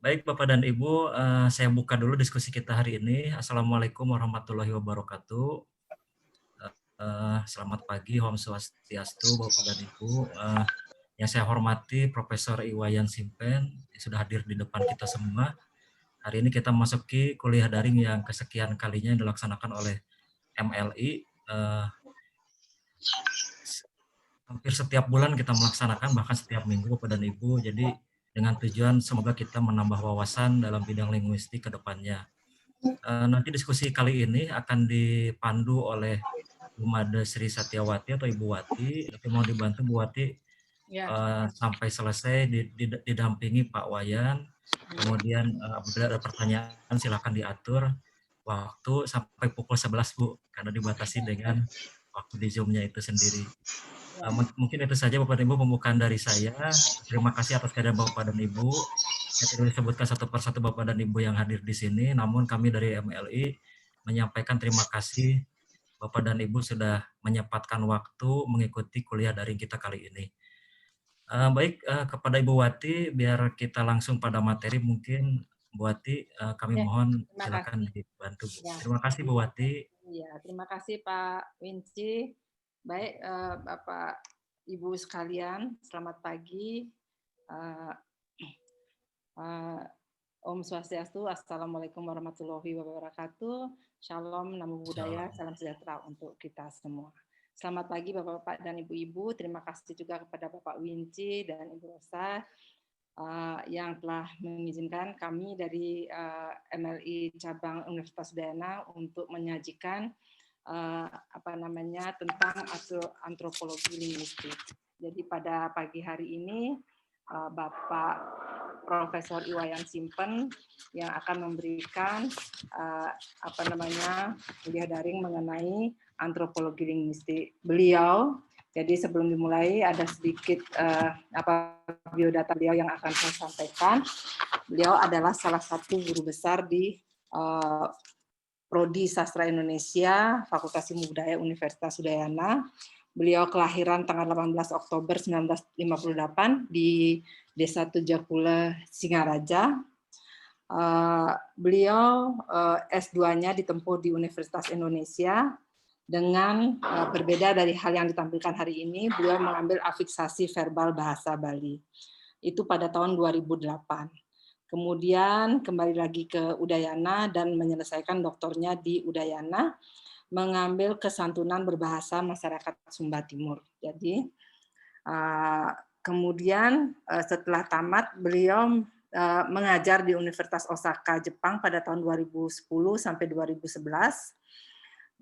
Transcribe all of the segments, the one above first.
Baik Bapak dan Ibu, saya buka dulu diskusi kita hari ini. Assalamualaikum warahmatullahi wabarakatuh. Selamat pagi, Om Swastiastu, Bapak dan Ibu. Yang saya hormati Profesor Iwayan Simpen, yang sudah hadir di depan kita semua. Hari ini kita memasuki kuliah daring yang kesekian kalinya yang dilaksanakan oleh MLI. Hampir setiap bulan kita melaksanakan, bahkan setiap minggu Bapak dan Ibu. Jadi dengan tujuan semoga kita menambah wawasan dalam bidang linguistik ke depannya. Nanti diskusi kali ini akan dipandu oleh Bu Made Sri Satyawati atau Ibu Wati, tapi mau dibantu Bu Wati sampai selesai didampingi Pak Wayan. Kemudian apabila ada pertanyaan silakan diatur waktu sampai pukul 11 Bu, karena dibatasi dengan waktu di Zoom-nya itu sendiri. Mungkin itu saja Bapak dan Ibu pembukaan dari saya. Terima kasih atas kehadiran Bapak dan Ibu. Saya tidak disebutkan satu persatu Bapak dan Ibu yang hadir di sini, namun kami dari MLI menyampaikan terima kasih Bapak dan Ibu sudah menyempatkan waktu mengikuti kuliah daring kita kali ini. Baik, kepada Ibu Wati, biar kita langsung pada materi mungkin Bu Wati, kami mohon silakan dibantu Bu. Terima kasih Bu Wati. Ya, terima kasih Pak Winci. Baik, Bapak Ibu sekalian, selamat pagi. Om Swastiastu, Assalamualaikum warahmatullahi wabarakatuh. Shalom, namo buddhaya, salam sejahtera untuk kita semua. Selamat pagi Bapak-Bapak dan Ibu-Ibu. Terima kasih juga kepada Bapak Winci dan Ibu Rosa yang telah mengizinkan kami dari MLI Cabang Universitas Udayana untuk menyajikan tentang antropologi linguistik. Jadi pada pagi hari ini Bapak Profesor Iwayan Simpen yang akan memberikan kuliah daring mengenai antropologi linguistik. Beliau, jadi sebelum dimulai ada sedikit biodata beliau yang akan saya sampaikan. Beliau adalah salah satu guru besar di Prodi Sastra Indonesia, Fakultas Ilmu Budaya Universitas Udayana. Beliau kelahiran tanggal 18 Oktober 1958 di Desa Tujakula, Singaraja. Beliau S2-nya ditempuh di Universitas Indonesia. Dengan berbeda dari hal yang ditampilkan hari ini, beliau mengambil afiksasi verbal bahasa Bali. Itu pada tahun 2008. Kemudian kembali lagi ke Udayana dan menyelesaikan doktornya di Udayana, mengambil kesantunan berbahasa masyarakat Sumba Timur. Jadi kemudian setelah tamat beliau mengajar di Universitas Osaka, Jepang pada tahun 2010 sampai 2011.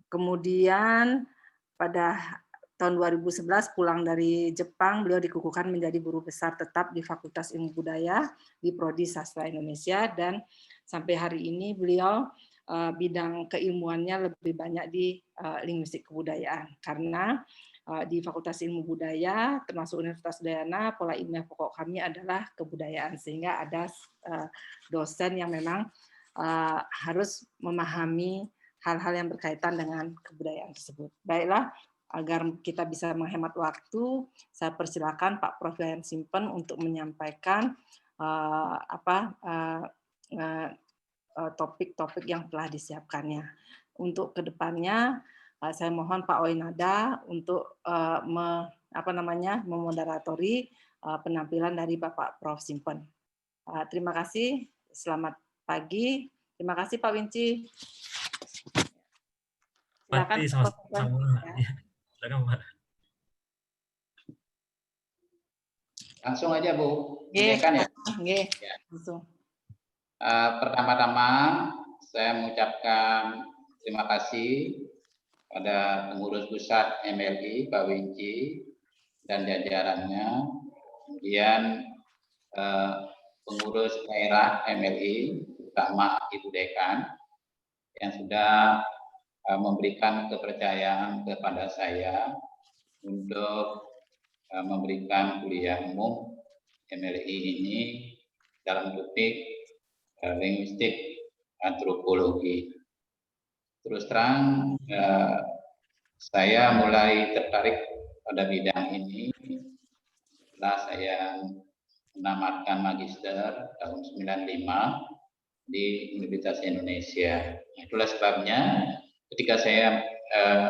Kemudian pada tahun 2011 pulang dari Jepang, beliau dikukuhkan menjadi guru besar tetap di Fakultas Ilmu Budaya di Prodi Sastra Indonesia, dan sampai hari ini beliau bidang keilmuannya lebih banyak di linguistik kebudayaan, karena di Fakultas Ilmu Budaya termasuk Universitas Udayana pola ilmiah pokok kami adalah kebudayaan, sehingga ada dosen yang memang harus memahami hal-hal yang berkaitan dengan kebudayaan tersebut. Baiklah, agar kita bisa menghemat waktu, saya persilakan Pak Prof. Iwayan Simpen untuk menyampaikan topik-topik yang telah disiapkannya. Untuk kedepannya, saya mohon Pak Oinada untuk memoderatori penampilan dari Bapak Prof. Simpen. Terima kasih. Selamat pagi. Terima kasih Pak Winci. Silakan Pak Prof. Langsung aja Bu. Ya. Langsung. Pertama-tama saya mengucapkan terima kasih pada pengurus pusat MLI Pak Winci dan jajarannya, kemudian pengurus daerah MLI, terutama Ibu Dekan yang sudah memberikan kepercayaan kepada saya untuk memberikan kuliah umum MLI ini dalam topik linguistik antropologi. Terus terang saya mulai tertarik pada bidang ini setelah saya menamatkan magister tahun 95 di Universitas Indonesia. Itulah sebabnya ketika saya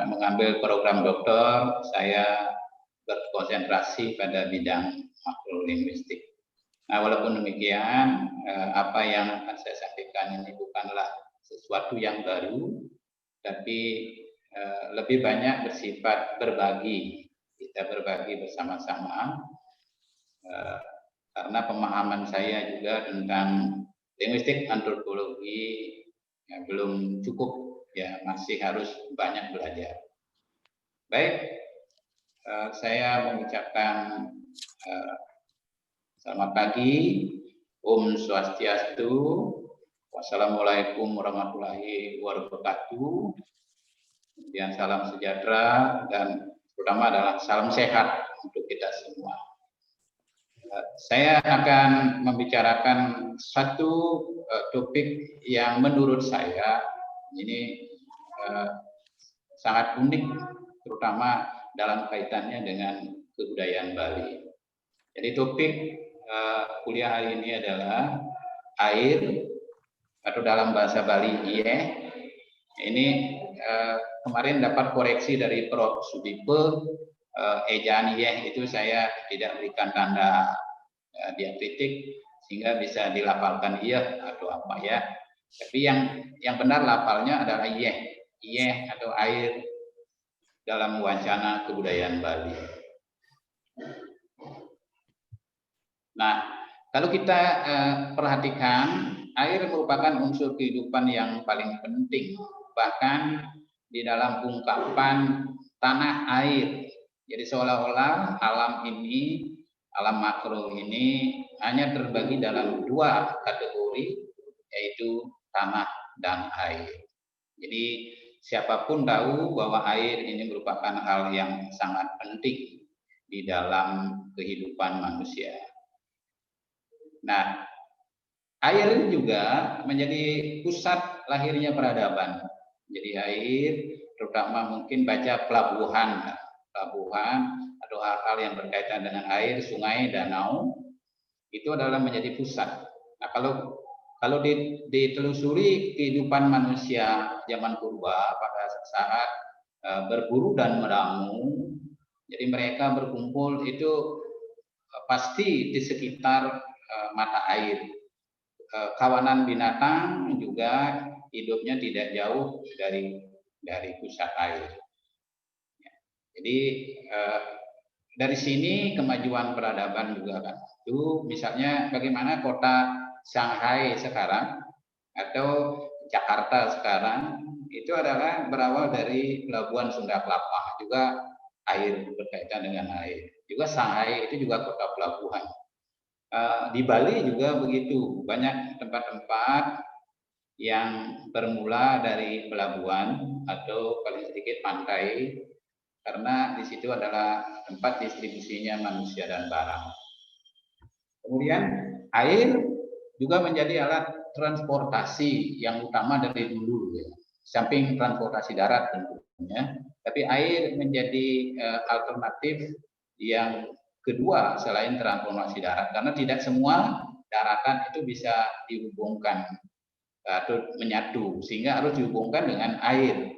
mengambil program doktor, saya berkonsentrasi pada bidang makrolinguistik. Nah, walaupun demikian, apa yang akan saya sampaikan ini bukanlah sesuatu yang baru, tapi lebih banyak bersifat berbagi. Kita berbagi bersama-sama, karena pemahaman saya juga tentang linguistik antropologi ya, belum cukup, ya masih harus banyak belajar. Baik, saya mengucapkan selamat pagi, Om Swastiastu, wassalamualaikum warahmatullahi wabarakatuh, kemudian salam sejahtera, dan terutama adalah salam sehat untuk kita semua. Saya akan membicarakan satu topik yang menurut saya ini sangat unik, terutama dalam kaitannya dengan kebudayaan Bali. Jadi topik kuliah hari ini adalah air, atau dalam bahasa Bali ieh. Ini kemarin dapat koreksi dari Prof. Sudipe, ejaan ieh itu saya tidak berikan tanda diakritik sehingga bisa dilafalkan iya atau apa ya. Tapi yang benar lafalnya adalah ieh atau air dalam wacana kebudayaan Bali. Nah, kalau kita perhatikan, air merupakan unsur kehidupan yang paling penting, bahkan di dalam ungkapan tanah air. Jadi seolah-olah alam ini, alam makro ini hanya terbagi dalam dua kategori, yaitu tanah dan air. Jadi siapapun tahu bahwa air ini merupakan hal yang sangat penting di dalam kehidupan manusia. Nah, air juga menjadi pusat lahirnya peradaban. Jadi air, terutama mungkin baca pelabuhan atau hal-hal yang berkaitan dengan air, sungai, danau, itu adalah menjadi pusat. Nah, kalau ditelusuri kehidupan manusia zaman purba pada saat berburu dan meramu, jadi mereka berkumpul itu pasti di sekitar mata air. Kawanan binatang juga hidupnya tidak jauh dari pusat air. Jadi dari sini kemajuan peradaban juga akan maju. Misalnya bagaimana kota Shanghai sekarang atau Jakarta sekarang itu adalah berawal dari pelabuhan Sunda Kelapa, juga air, berkaitan dengan air. Juga Shanghai itu juga kota pelabuhan. Di Bali juga begitu, banyak tempat-tempat yang bermula dari pelabuhan atau paling sedikit pantai, karena di situ adalah tempat distribusinya manusia dan barang. Kemudian air juga menjadi alat transportasi yang utama dari dulu, ya. Samping transportasi darat tentunya, tapi air menjadi alternatif yang kedua selain transportasi darat, karena tidak semua daratan itu bisa dihubungkan atau menyatu, sehingga harus dihubungkan dengan air.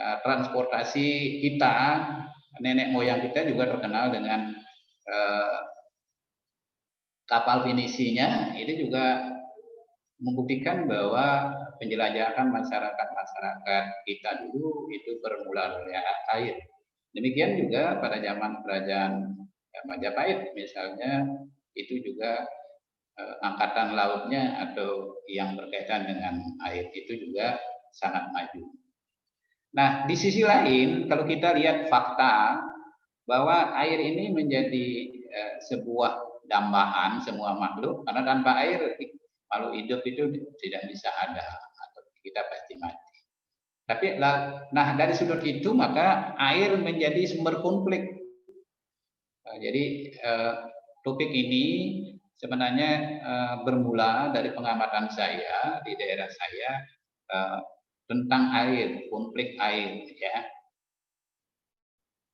Transportasi kita, nenek moyang kita juga terkenal dengan kapal Finisinya, itu juga membuktikan bahwa penjelajahan masyarakat kita dulu itu bermula dari air. Demikian juga pada zaman kerajaan Majapahit misalnya, itu juga angkatan lautnya atau yang berkaitan dengan air itu juga sangat maju. Nah, di sisi lain kalau kita lihat fakta bahwa air ini menjadi sebuah dambaan semua makhluk, karena tanpa air makhluk hidup itu tidak bisa ada atau kita pasti mati. Tapi nah dari sudut itu maka air menjadi sumber konflik. Jadi topik ini sebenarnya bermula dari pengamatan saya di daerah saya tentang air, konflik air, ya.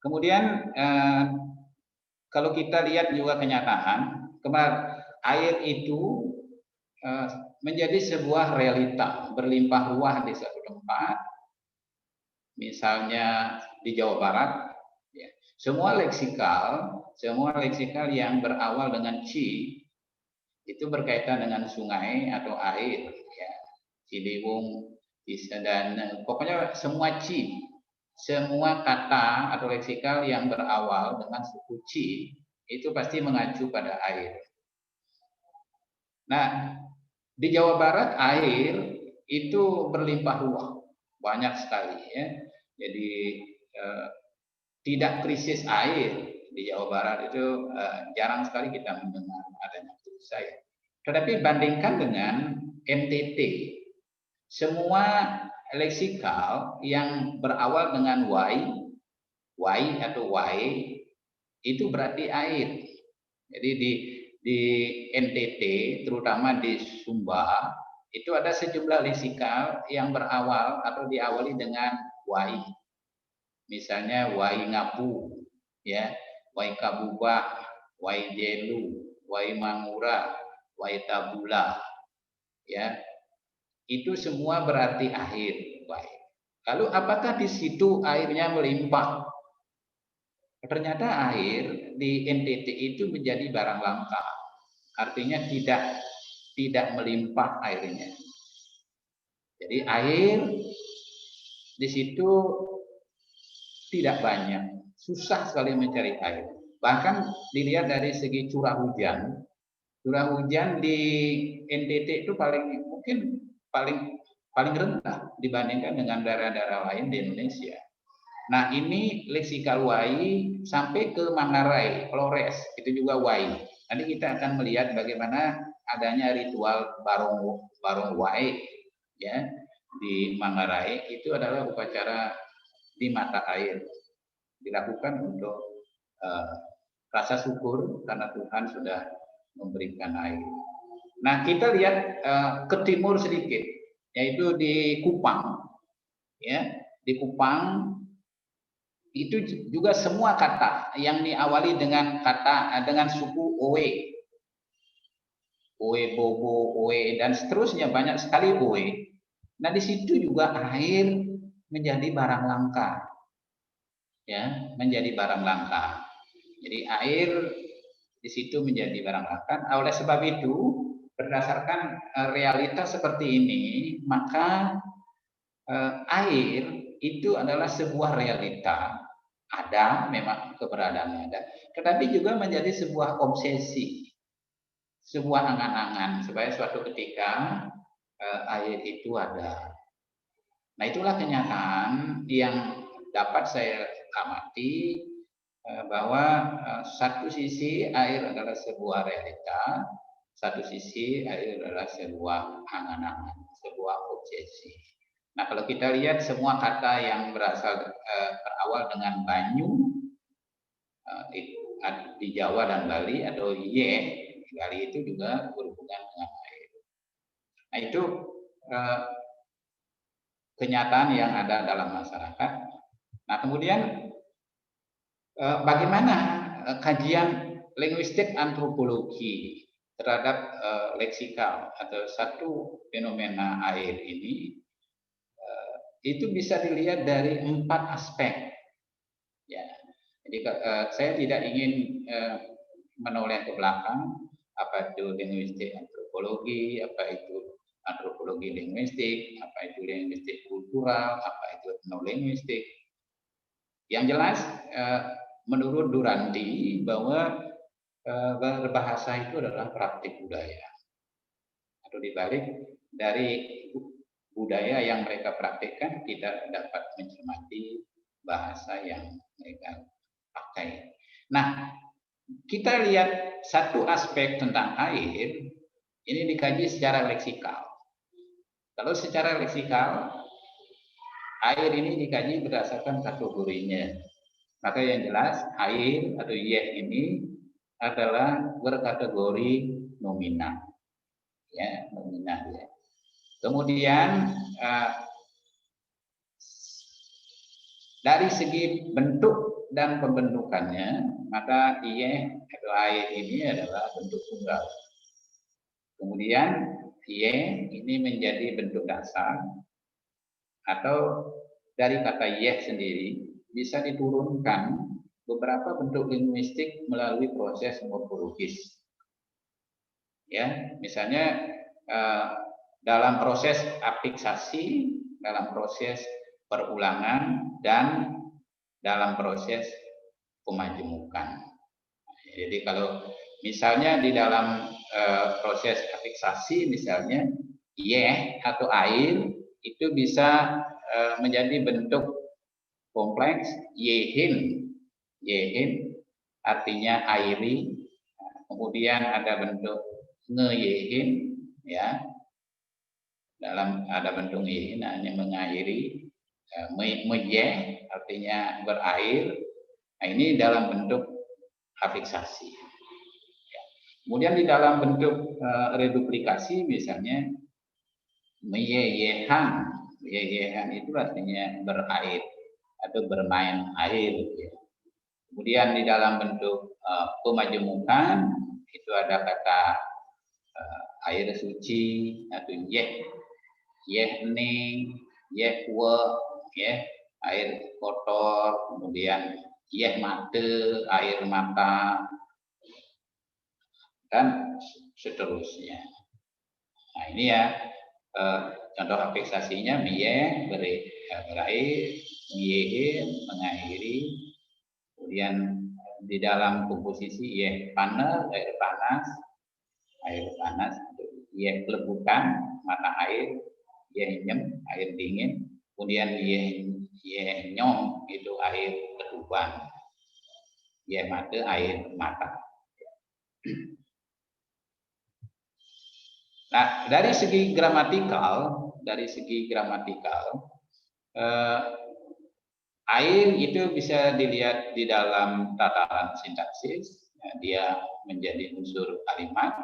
Kemudian kalau kita lihat juga kenyataan, air itu menjadi sebuah realita berlimpah ruah di suatu tempat, misalnya di Jawa Barat, ya. Semua leksikal yang berawal dengan ci itu berkaitan dengan sungai atau air, ya. Ciliwung, dan pokoknya semua ci, semua kata atau leksikal yang berawal dengan suku ci itu pasti mengacu pada air. Nah, di Jawa Barat air itu berlimpah ruah, banyak sekali, ya. Jadi tidak krisis air di Jawa Barat itu jarang sekali kita mendengar adanya krisis air. Tetapi bandingkan dengan NTT, semua leksikal yang berawal dengan y atau y itu berarti air. Jadi di NTT, terutama di Sumba, itu ada sejumlah leksikal yang berawal atau diawali dengan y. Misalnya y ngapu, ya, y kabubah, y jelu, y mangura, y tabula, ya. Itu semua berarti air. Baik. Lalu apakah di situ airnya melimpah? Ternyata air di NTT itu menjadi barang langka. Artinya tidak melimpah airnya. Jadi air di situ tidak banyak, susah sekali mencari air. Bahkan dilihat dari segi curah hujan di NTT itu mungkin paling rendah dibandingkan dengan daerah-daerah lain di Indonesia. Nah, ini leksikal Y sampai ke Manggarai, Flores, itu juga Y. Nanti kita akan melihat bagaimana adanya ritual barong Y, ya, di Manggarai. Itu adalah upacara di mata air, dilakukan untuk rasa syukur karena Tuhan sudah memberikan air. Nah, kita lihat ke timur sedikit, yaitu di Kupang, ya, di Kupang itu juga semua kata yang diawali dengan suku oe, bobo, oe, dan seterusnya, banyak sekali oe. Nah, di situ juga air menjadi barang langka, ya, menjadi barang langka. Jadi air di situ menjadi barang langka. Oleh sebab itu, berdasarkan realitas seperti ini, maka air itu adalah sebuah realita. Ada, memang keberadaannya ada, tetapi juga menjadi sebuah obsesi, sebuah angan-angan supaya suatu ketika air itu ada. Nah, itulah kenyataan yang dapat saya amati, bahwa satu sisi air adalah sebuah realita, satu sisi air adalah sebuah angan-angan, sebuah obsesi. Nah, kalau kita lihat semua kata yang berawal dengan banyu, di Jawa dan Bali, atau ye, di Bali itu juga berhubungan dengan air. Nah, itu kenyataan yang ada dalam masyarakat. Nah, kemudian bagaimana kajian linguistik antropologi terhadap leksikal atau satu fenomena air ini? Itu bisa dilihat dari 4 aspek, ya. Jadi saya tidak ingin menoleh ke belakang, apa itu linguistik antropologi, apa itu antropologi linguistik, apa itu linguistik kultural, apa itu etnolinguistik. Yang jelas, menurut Duranti, bahwa berbahasa itu adalah praktik budaya, atau dibalik dari budaya yang mereka praktikkan, kita dapat mencermati bahasa yang mereka pakai. Nah, kita lihat satu aspek tentang air, ini dikaji secara leksikal. Kalau secara leksikal, air ini dikaji berdasarkan kategorinya. Maka yang jelas, air atau yeh ini adalah berkategori nominal. Ya, nominal, ya. Kemudian dari segi bentuk dan pembentukannya, maka IE atau air ini adalah bentuk tunggal. Kemudian IE ini menjadi bentuk dasar, atau dari kata IE sendiri bisa diturunkan beberapa bentuk linguistik melalui proses morfologis. Ya, misalnya dalam proses afiksasi, dalam proses perulangan, dan dalam proses pemajemukan. Jadi kalau misalnya di dalam proses afiksasi, misalnya IE atau air itu bisa menjadi bentuk kompleks yehin. Yehin artinya airi. Kemudian ada bentuk ngeyehin, ya. Ada bentuk yehin hanya mengairi. Meyeh artinya berair. Nah, ini dalam bentuk afiksasi. Kemudian di dalam bentuk reduplikasi, misalnya meyeyehan. Meyeyehan itu artinya berair atau bermain air. Ya. Kemudian di dalam bentuk pemajemukan itu ada kata air suci atau yehning, yehwe, ya, air kotor. Kemudian mate, air mata, dan seterusnya. Nah, ini ya contoh afiksasinya miye berair, miyehin mengairi. Kemudian di dalam komposisi panas, air panas, kelebutan, mata air, nyem, air dingin. Kemudian nyom itu air ketuban, mate, air mata. Nah, dari segi gramatikal, air itu bisa dilihat di dalam tataran sintaksis. Ya, dia menjadi unsur kalimat,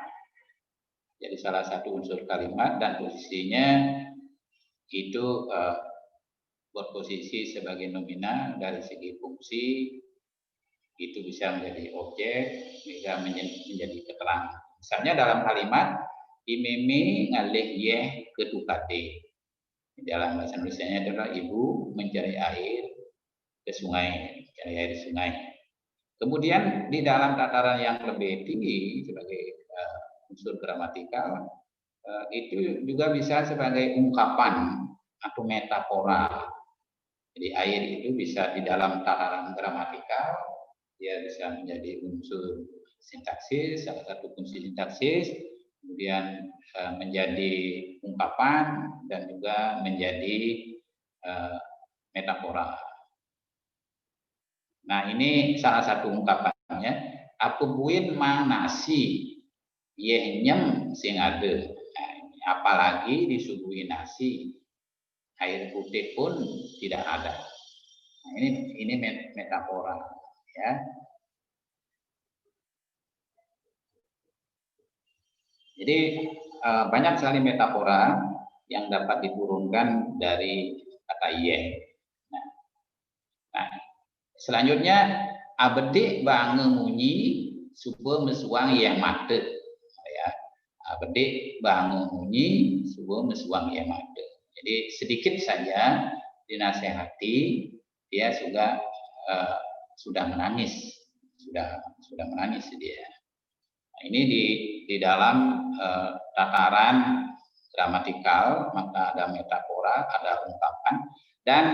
jadi salah satu unsur kalimat, dan posisinya itu berposisi sebagai nominal. Dari segi fungsi itu bisa menjadi objek, bisa menjadi keterangan. Misalnya dalam kalimat imeme ngalih yeh ketukate. Dalam bahasa Indonesianya adalah ibu mencari air ke sungai, mencari air sungai. Kemudian di dalam tataran yang lebih tinggi sebagai unsur gramatikal, itu juga bisa sebagai ungkapan atau metafora. Jadi air itu bisa di dalam tataran gramatikal, dia bisa menjadi unsur sintaksis, salah satu fungsi sintaksis, kemudian menjadi ungkapan, dan juga menjadi metafora. Nah, ini salah satu ungkapannya. Aku buin mang nasi, yeh nyem sing ade. Nah, apalagi disuguhi nasi, air putih pun tidak ada. Nah, ini metafora, ya. Jadi banyak sekali metafora yang dapat diturunkan dari kata yeh. Nah, selanjutnya abedi bange munyi subuh mesuang yang mate. Ya, abedi bange munyi subuh mesuang yang mate. Jadi sedikit saja dinasehati, dia sudah menangis, sudah menangis dia. Nah, ini di dalam tataran gramatikal, maka ada metafora, ada ungkapan, dan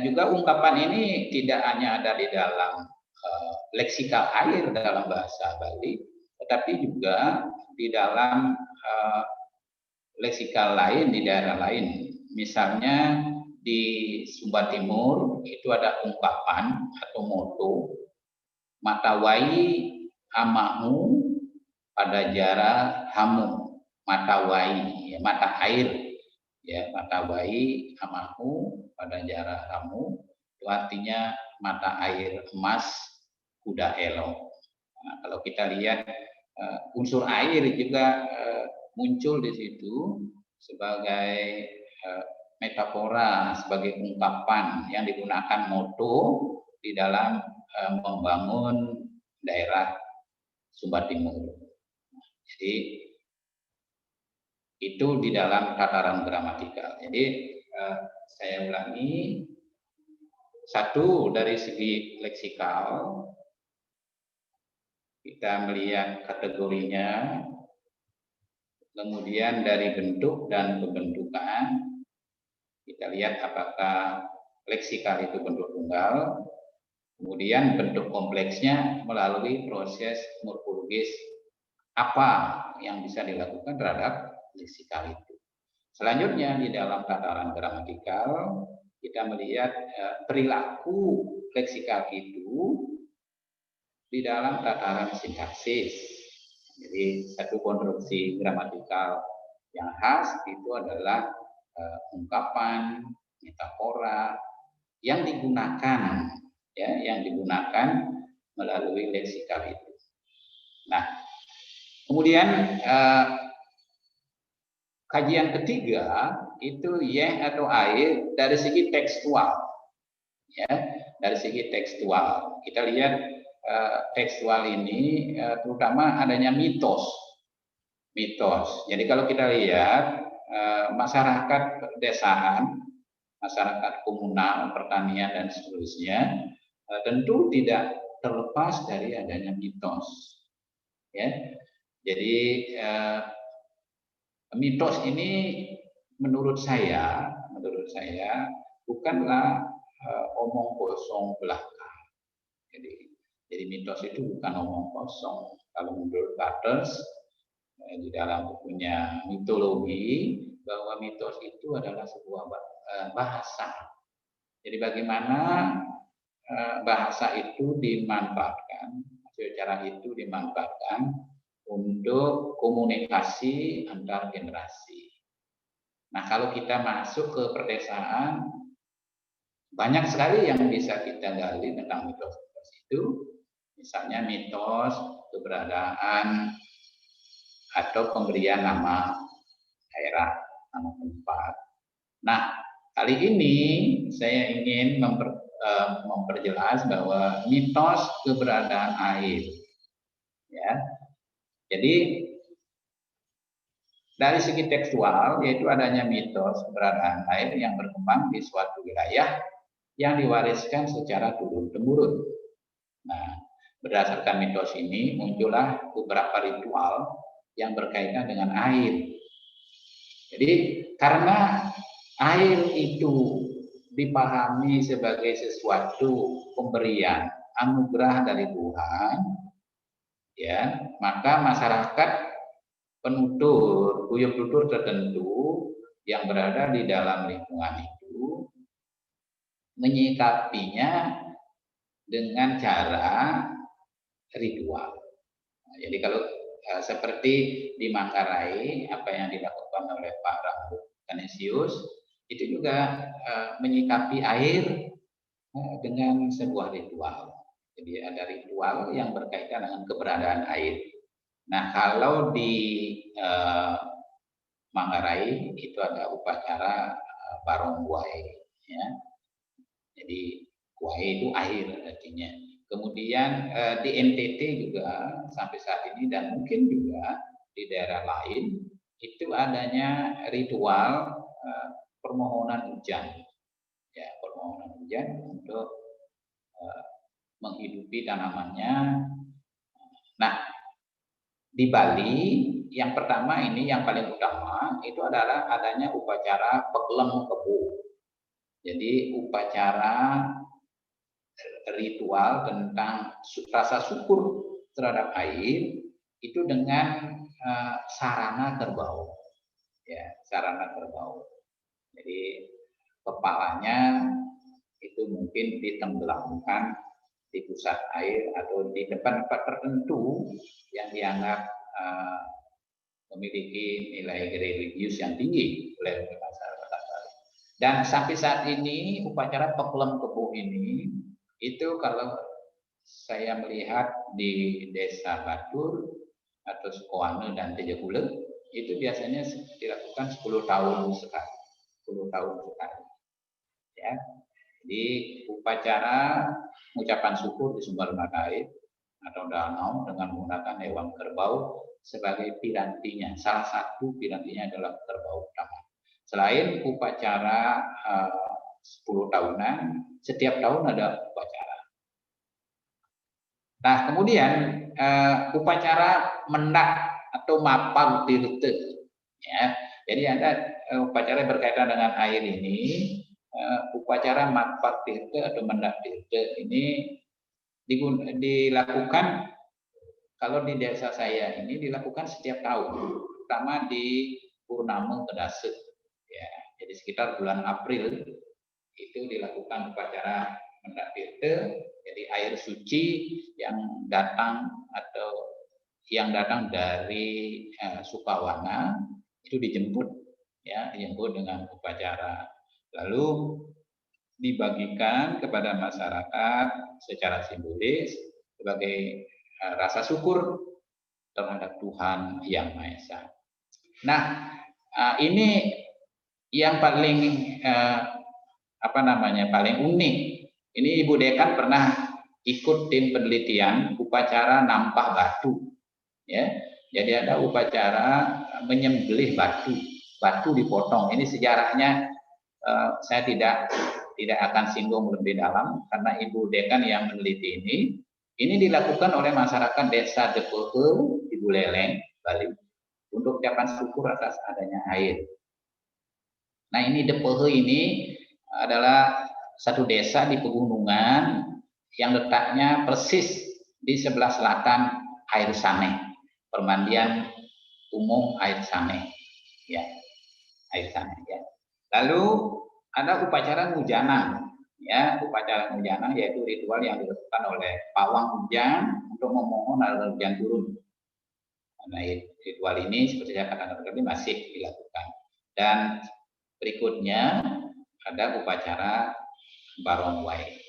juga ungkapan ini tidak hanya ada di dalam leksikal air dalam bahasa Bali, tetapi juga di dalam leksikal lain di daerah lain. Misalnya di Sumba Timur itu ada ungkapan atau moto, matawai amahu pada jarak hamu. Matawai, ya, mata air, ya, matawai amahu pada jarak hamu, itu artinya mata air emas kuda elok. Nah, kalau kita lihat unsur air juga muncul di situ sebagai metafora, sebagai ungkapan yang digunakan moto di dalam membangun daerah Sumba Timur. Jadi itu di dalam tataran gramatikal. Jadi saya ulangi, satu dari segi leksikal kita melihat kategorinya, kemudian dari bentuk dan pembentukan kita lihat apakah leksikal itu bentuk tunggal, kemudian bentuk kompleksnya melalui proses morfologis apa yang bisa dilakukan terhadap leksikal itu. Selanjutnya di dalam tataran gramatikal kita melihat perilaku leksikal itu di dalam tataran sintaksis. Jadi satu konstruksi gramatikal yang khas itu adalah ungkapan, metafora yang digunakan, ya, yang digunakan melalui leksikal itu. Nah, kemudian kajian ketiga itu atau air dari segi tekstual, ya, dari segi tekstual. Kita lihat tekstual ini terutama adanya mitos. Jadi kalau kita lihat masyarakat pedesaan, masyarakat komunal, pertanian dan seterusnya tentu tidak terlepas dari adanya mitos. Ya, jadi mitos ini menurut saya bukanlah omong kosong belaka. Jadi mitos itu bukan omong kosong. Kalau menurut Butters di dalam bukunya mitologi, bahwa mitos itu adalah sebuah bahasa. Jadi bagaimana bahasa itu dimanfaatkan, cara itu dimanfaatkan untuk komunikasi antar generasi. Nah, kalau kita masuk ke perdesaan, banyak sekali yang bisa kita gali tentang mitos-mitos itu. Misalnya mitos keberadaan atau pemberian nama daerah, nama tempat. Nah, kali ini saya ingin memperjelas bahwa mitos keberadaan air. Ya. Jadi dari segi tekstual, yaitu adanya mitos keberadaan air yang berkembang di suatu wilayah yang diwariskan secara turun-temurun. Nah, berdasarkan mitos ini muncullah beberapa ritual yang berkaitan dengan air. Jadi karena air itu dipahami sebagai sesuatu pemberian anugerah dari Tuhan, ya, maka masyarakat penutur, buyut tutur tertentu yang berada di dalam lingkungan itu menyikapinya dengan cara ritual. Nah, jadi kalau seperti di Manggarai, apa yang dilakukan oleh Pak Rambu Kanisius, itu juga menyikapi air dengan sebuah ritual. Jadi ada ritual yang berkaitan dengan keberadaan air. Nah, kalau di Manggarai itu ada upacara Barong Buai, ya. Jadi Buai itu air artinya. Kemudian di NTT juga sampai saat ini dan mungkin juga di daerah lain itu adanya ritual permohonan hujan, ya, permohonan hujan untuk menghidupi tanamannya. Nah, di Bali yang pertama ini yang paling utama itu adalah adanya upacara pekelem kebu. Jadi upacara ritual tentang rasa syukur terhadap air itu dengan sarana kerbau, ya, sarana kerbau. Jadi kepalanya itu mungkin ditenggelamkan di pusat air atau di tempat-tempat tertentu yang dianggap memiliki nilai religius yang tinggi oleh masyarakat Bali. Dan sampai saat ini upacara pekelem kebu ini itu kalau saya melihat di Desa Batur atau Sukowane dan Tejagule itu biasanya dilakukan 10 tahun sekali. 10 tahun sekali. Ya. Jadi upacara ucapan syukur di sumber mata air atau danau dengan menggunakan hewan kerbau sebagai pirantinya. Salah satu pirantinya adalah kerbau utama. Selain upacara 10 tahunan, setiap tahun ada upacara. Nah, kemudian upacara mendak atau mapang tirte, ya. Jadi ada upacara yang berkaitan dengan air ini, upacara mapang tirte atau mendak tirte ini dilakukan kalau di desa saya ini dilakukan setiap tahun, terutama di Purnama Kedase. Ya, jadi sekitar bulan April itu dilakukan upacara mendak tirte, jadi air suci yang datang dari Sukawana itu dijemput, ya, dijemput dengan upacara. Lalu dibagikan kepada masyarakat secara simbolis sebagai rasa syukur terhadap Tuhan Yang Maha Esa. Nah, ini yang paling paling unik. Ini Ibu Dekan pernah ikut tim penelitian upacara nampah batu, ya. Jadi ada upacara menyembelih batu dipotong. Ini sejarahnya saya tidak akan singgung lebih dalam karena Ibu Dekan yang meneliti ini dilakukan oleh masyarakat desa Depehe di Buleleng, Bali, untuk ucapan syukur atas adanya air. Nah, ini Depehe ini adalah satu desa di pegunungan yang letaknya persis di sebelah selatan Air Saneh, permandian umum Air Saneh, ya, Air Saneh, ya. Lalu ada upacara Mujanang, ya, upacara Mujanang yaitu ritual yang dilakukan oleh pawang hujan untuk memohon agar hujan turun. Nah, ritual ini seperti saya katakan tadi masih dilakukan. Dan berikutnya ada upacara Barongwai.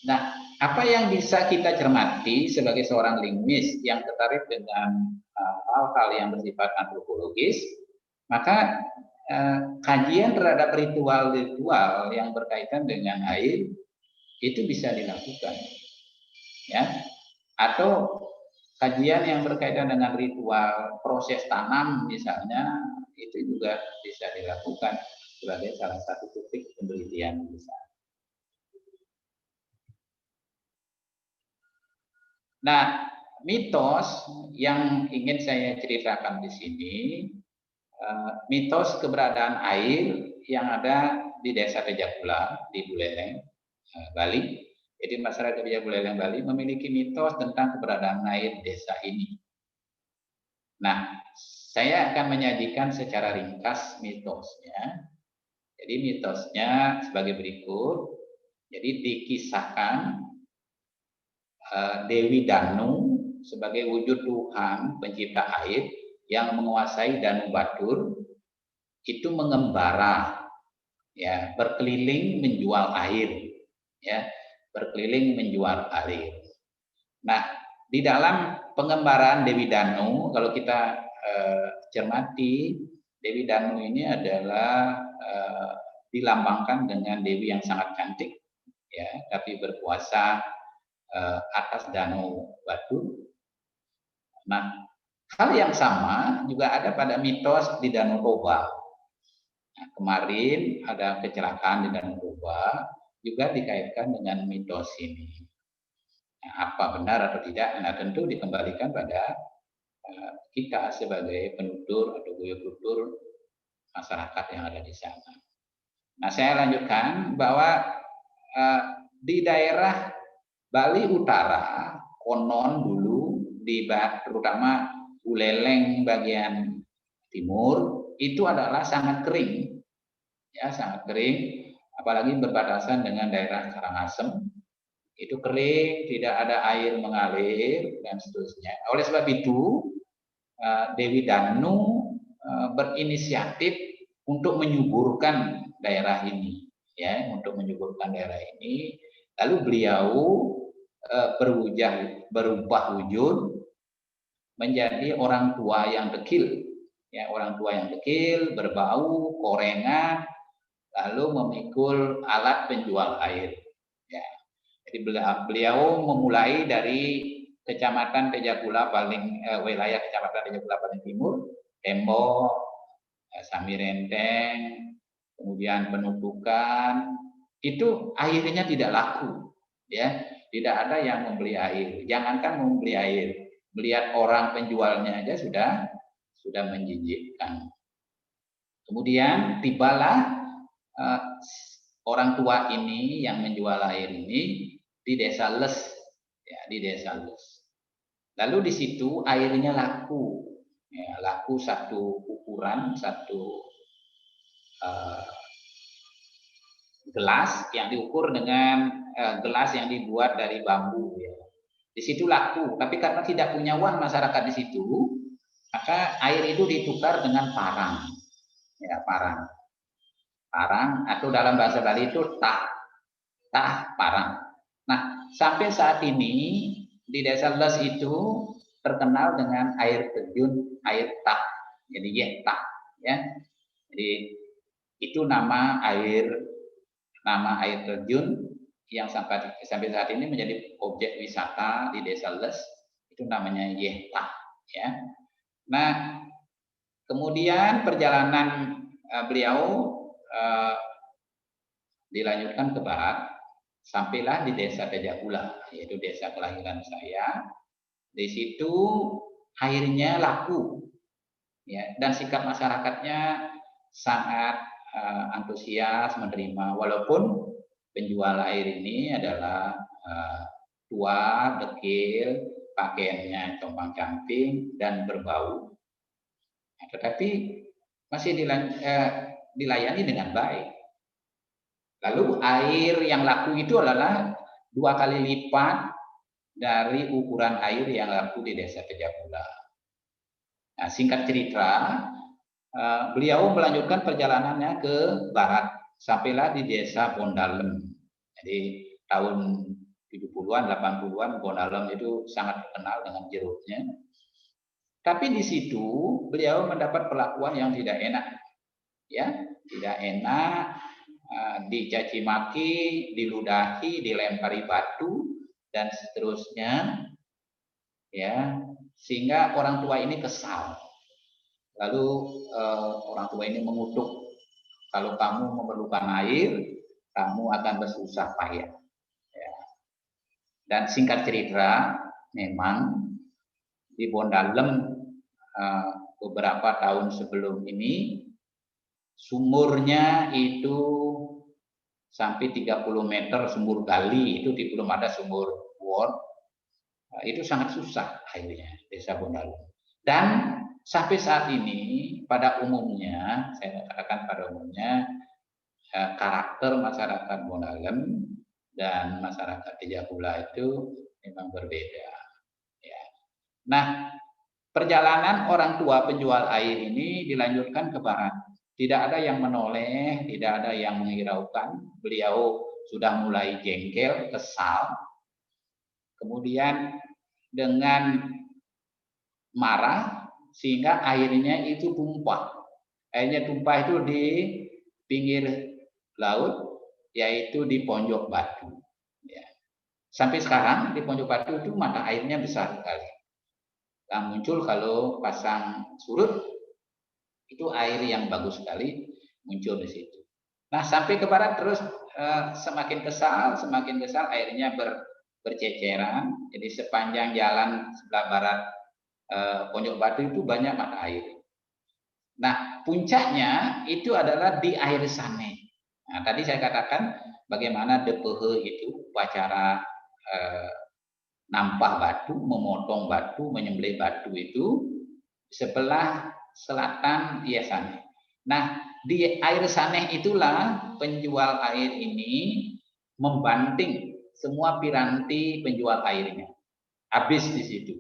Nah, apa yang bisa kita cermati sebagai seorang linguis yang tertarik dengan hal-hal yang bersifat antropologis, maka kajian terhadap ritual-ritual yang berkaitan dengan air itu bisa dilakukan, ya. Atau kajian yang berkaitan dengan ritual proses tanam misalnya itu juga bisa dilakukan sebagai salah satu titik penelitian besar. Nah, mitos yang ingin saya ceritakan di sini, mitos keberadaan air yang ada di Desa Tejakula di Buleleng, Bali. Jadi masyarakat Desa Buleleng, Bali memiliki mitos tentang keberadaan air desa ini. Nah, saya akan menyajikan secara ringkas mitosnya. Jadi mitosnya sebagai berikut. Jadi dikisahkan Dewi Danu sebagai wujud Tuhan pencipta air yang menguasai Danu Batur itu mengembara, ya, berkeliling menjual air, ya, berkeliling menjual air. Nah, di dalam pengembaraan Dewi Danu, kalau kita cermati, Dewi Danu ini adalah dilambangkan dengan dewi yang sangat cantik, ya, tapi berkuasa atas Danau Batur. Nah, hal yang sama juga ada pada mitos di Danau Toba. Nah, kemarin ada kecelakaan di Danau Toba juga dikaitkan dengan mitos ini. Nah, apa benar atau tidak? Nah, tentu dikembalikan pada kita sebagai penutur atau biokultur masyarakat yang ada di sana. Nah, saya lanjutkan bahwa di daerah Bali Utara, konon dulu terutama Buleleng bagian timur itu adalah sangat kering, ya, sangat kering, apalagi berbatasan dengan daerah Karangasem, itu kering, tidak ada air mengalir dan seterusnya. Oleh sebab itu Dewi Danu berinisiatif untuk menyuburkan daerah ini, ya, untuk menyuburkan daerah ini. Lalu beliau berubah wujud menjadi orang tua yang dekil, ya, orang tua yang dekil, berbau, korengan, lalu memikul alat penjual air. Ya. Jadi beliau memulai dari Kecamatan Tejagula wilayah Kecamatan Tejagula paling timur, Tembok, Samirenteng, kemudian Penutukan, itu airnya tidak laku, ya, tidak ada yang membeli air. Jangankan membeli air, melihat orang penjualnya aja sudah menjijikkan. Kemudian tibalah orang tua ini yang menjual air ini di Desa Les, ya, di Desa Les. Lalu di situ airnya laku, ya, laku satu ukuran, satu gelas yang diukur dengan gelas yang dibuat dari bambu. Ya. Di situ laku, tapi karena tidak punya uang masyarakat di situ, maka air itu ditukar dengan parang, ya, parang atau dalam bahasa Bali itu tah parang. Nah, sampai saat ini di Desa Les itu terkenal dengan air terjun air tah, jadi Yehtah, ya. Jadi itu nama air terjun yang sampai saat ini menjadi objek wisata di Desa Les, itu namanya Yehtah, ya. Nah, kemudian perjalanan beliau dilanjutkan ke barat, sampailah di Desa Tejagula, yaitu desa kelahiran saya. Di situ airnya laku, ya, dan sikap masyarakatnya sangat antusias menerima, walaupun penjual air ini adalah tua, dekil, pakaiannya compang-camping dan berbau, tetapi masih dilayani dengan baik. Lalu air yang laku itu adalah 2 kali lipat dari ukuran air yang laku di Desa Tejagula. Nah, singkat cerita, beliau melanjutkan perjalanannya ke barat, sampailah di Desa Bondalem. Jadi tahun 70-an, 80-an Bondalem itu sangat terkenal dengan jeruknya. Tapi di situ beliau mendapat perlakuan yang tidak enak, ya, tidak enak, dicaci maki, diludahi, dilempari batu dan seterusnya, ya, sehingga orang tua ini kesal. Lalu orang tua ini mengutuk, kalau kamu memerlukan air, kamu akan bersusah payah. Ya. Dan singkat cerita, memang di Bondalem beberapa tahun sebelum ini sumurnya itu sampai 30 meter sumur gali, itu belum ada sumur bor. Itu sangat susah akhirnya Desa Bondalem. Dan sampai saat ini pada umumnya, saya katakan pada umumnya, karakter masyarakat Bondalem dan masyarakat Tejagula itu memang berbeda. Ya. Nah, perjalanan orang tua penjual air ini dilanjutkan ke barat. Tidak ada yang menoleh, tidak ada yang menghiraukan. Beliau sudah mulai jengkel, kesal. Kemudian dengan marah sehingga airnya itu tumpah. Airnya tumpah itu di pinggir laut, yaitu di Ponjok Batu. Ya. Sampai sekarang di Ponjok Batu itu mata airnya besar sekali. Yang muncul kalau pasang surut, itu air yang bagus sekali muncul di situ. Nah, sampai ke barat terus semakin kesal airnya berceceran. Jadi sepanjang jalan sebelah barat Ponjok Batu itu banyak mata air. Nah, puncaknya itu adalah di Air Sane. Nah, tadi saya katakan bagaimana DPH itu upacara nampah batu, memotong batu, menyembelih batu itu sebelah selatan Air Saneh. Nah, di Air Saneh itulah penjual air ini membanting semua piranti penjual airnya. Habis di situ.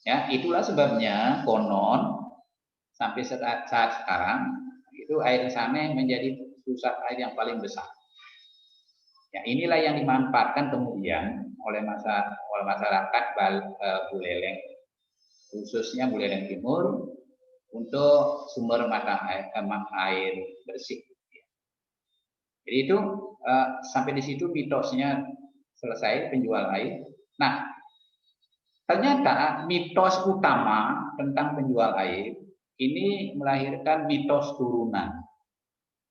Ya, itulah sebabnya konon sampai saat sekarang itu Air Saneh menjadi pusat air yang paling besar. Ya, inilah yang dimanfaatkan kemudian oleh masyarakat Buleleng, khususnya Buleleng Timur, untuk sumber mata air bersih. Jadi itu sampai di situ mitosnya selesai, penjual air. Nah, ternyata mitos utama tentang penjual air ini melahirkan mitos turunan,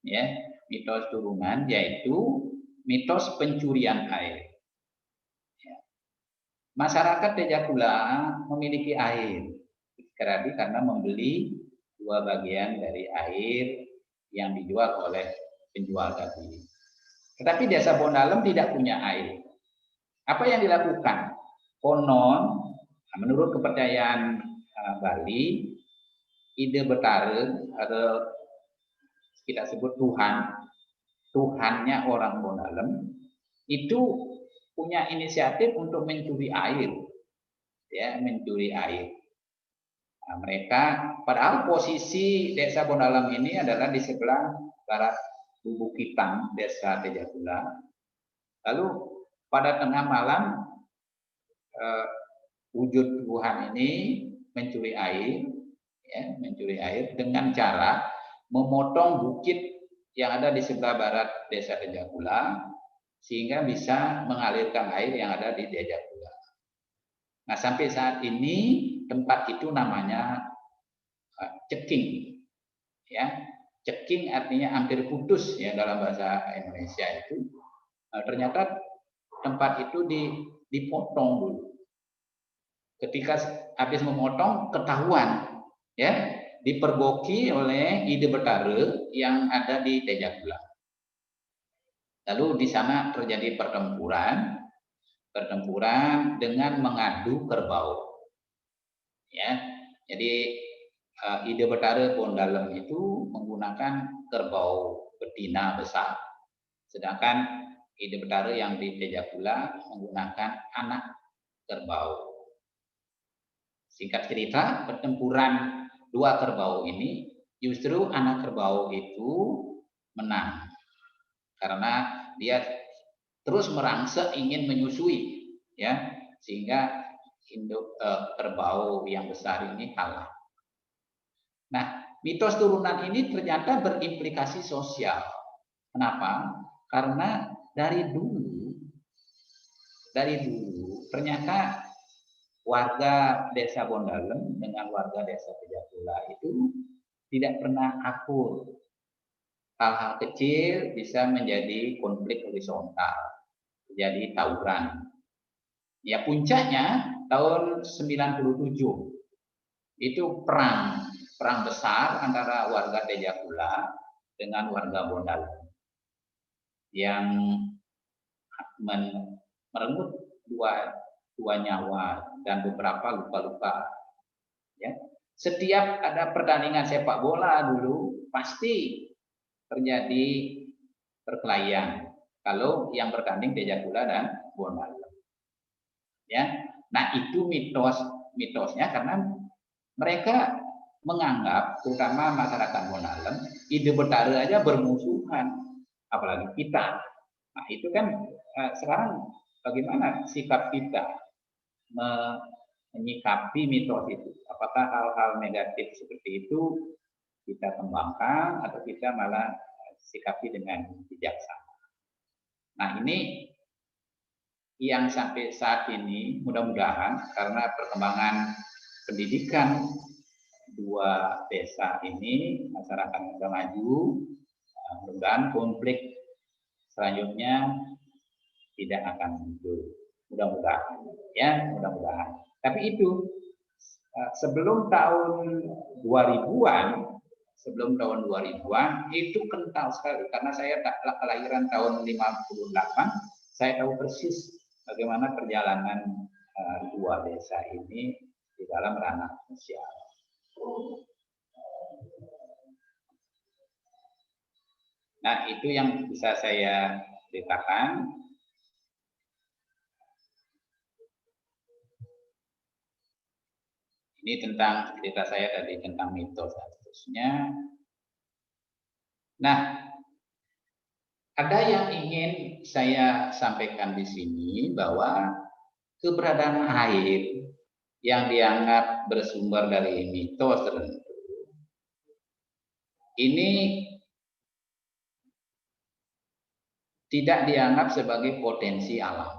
ya, mitos turunan yaitu mitos pencurian air. Masyarakat Tejakula memiliki air karena membeli 2 bagian dari air yang dijual oleh penjual tadi. Tetapi Desa Bondalem tidak punya air. Apa yang dilakukan? Konon, menurut kepercayaan Bali, ide Betare atau kita sebut Tuhannya orang Bondalem itu punya inisiatif untuk mencuri air, ya, mencuri air. Nah, mereka, padahal posisi Desa Bondalem ini adalah di sebelah barat Bubuk Hitam, Desa Tejakula. Lalu pada tengah malam wujud Tuhan ini mencuri air, ya, mencuri air dengan cara memotong bukit yang ada di sebelah barat Desa Tejakula, sehingga bisa mengalirkan air yang ada di Tejakula. Nah, sampai saat ini tempat itu namanya ceking, ya. Ceking artinya hampir putus, ya, dalam bahasa Indonesia itu. Ternyata tempat itu dipotong dulu. Ketika habis memotong, ketahuan, ya, dipergoki oleh ide Betare yang ada di Tejakula. Lalu di sana terjadi pertempuran dengan mengadu kerbau. Ya, jadi ide Betare Bondalem itu menggunakan kerbau betina besar, sedangkan ide Betare yang di Tejakula menggunakan anak kerbau. Singkat cerita, pertempuran 2 kerbau ini justru anak kerbau itu menang. Karena dia terus merangsek ingin menyusui, ya, sehingga induk kerbau yang besar ini kalah. Nah, mitos turunan ini ternyata berimplikasi sosial. Kenapa? Karena dari dulu ternyata warga Desa Bondalem dengan warga Desa Tejakula itu tidak pernah akur. Hal-hal kecil bisa menjadi konflik horizontal, jadi tawuran. Ya, puncaknya tahun 97 itu perang besar antara warga Tejakula dengan warga Bondalem yang merenggut dua nyawa dan beberapa luka-luka. Ya. Setiap ada pertandingan sepak bola dulu pasti terjadi perkelahian kalau yang bertanding Tejakula dan Bondalem. Ya, nah itu mitosnya karena mereka menganggap, terutama masyarakat Bondalem, ide Betare aja bermusuhan, apalagi kita. Nah itu kan sekarang bagaimana sikap kita menyikapi mitos itu? Apakah hal-hal negatif seperti itu kita kembangkan atau kita malah sikapi dengan bijaksana? Nah ini yang sampai saat ini mudah-mudahan karena perkembangan pendidikan 2 desa ini, masyarakat sudah maju, mudah-mudahan konflik selanjutnya tidak akan muncul. Mudah-mudahan, ya, mudah-mudahan. Tapi itu sebelum tahun 2000-an itu kental sekali karena saya kelahiran tahun 58, saya tahu persis bagaimana perjalanan 2 desa ini di dalam ranah sosial. Nah, itu yang bisa saya ceritakan. Ini tentang cerita saya tadi tentang mitos dan seterusnya. Nah, ada yang ingin saya sampaikan di sini bahwa keberadaan air yang dianggap bersumber dari mitos tertentu ini tidak dianggap sebagai potensi alam.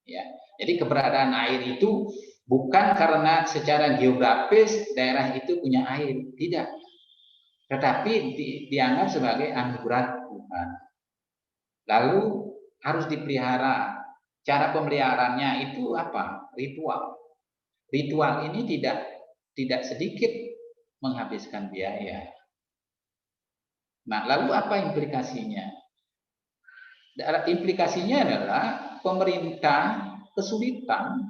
Ya, jadi keberadaan air itu bukan karena secara geografis daerah itu punya air, tidak. Tetapi dianggap sebagai anugerah Tuhan. Lalu harus dipelihara. Cara pemeliharaannya itu apa? Ritual. Ritual ini tidak sedikit menghabiskan biaya. Nah, lalu apa implikasinya? Implikasinya adalah pemerintah kesulitan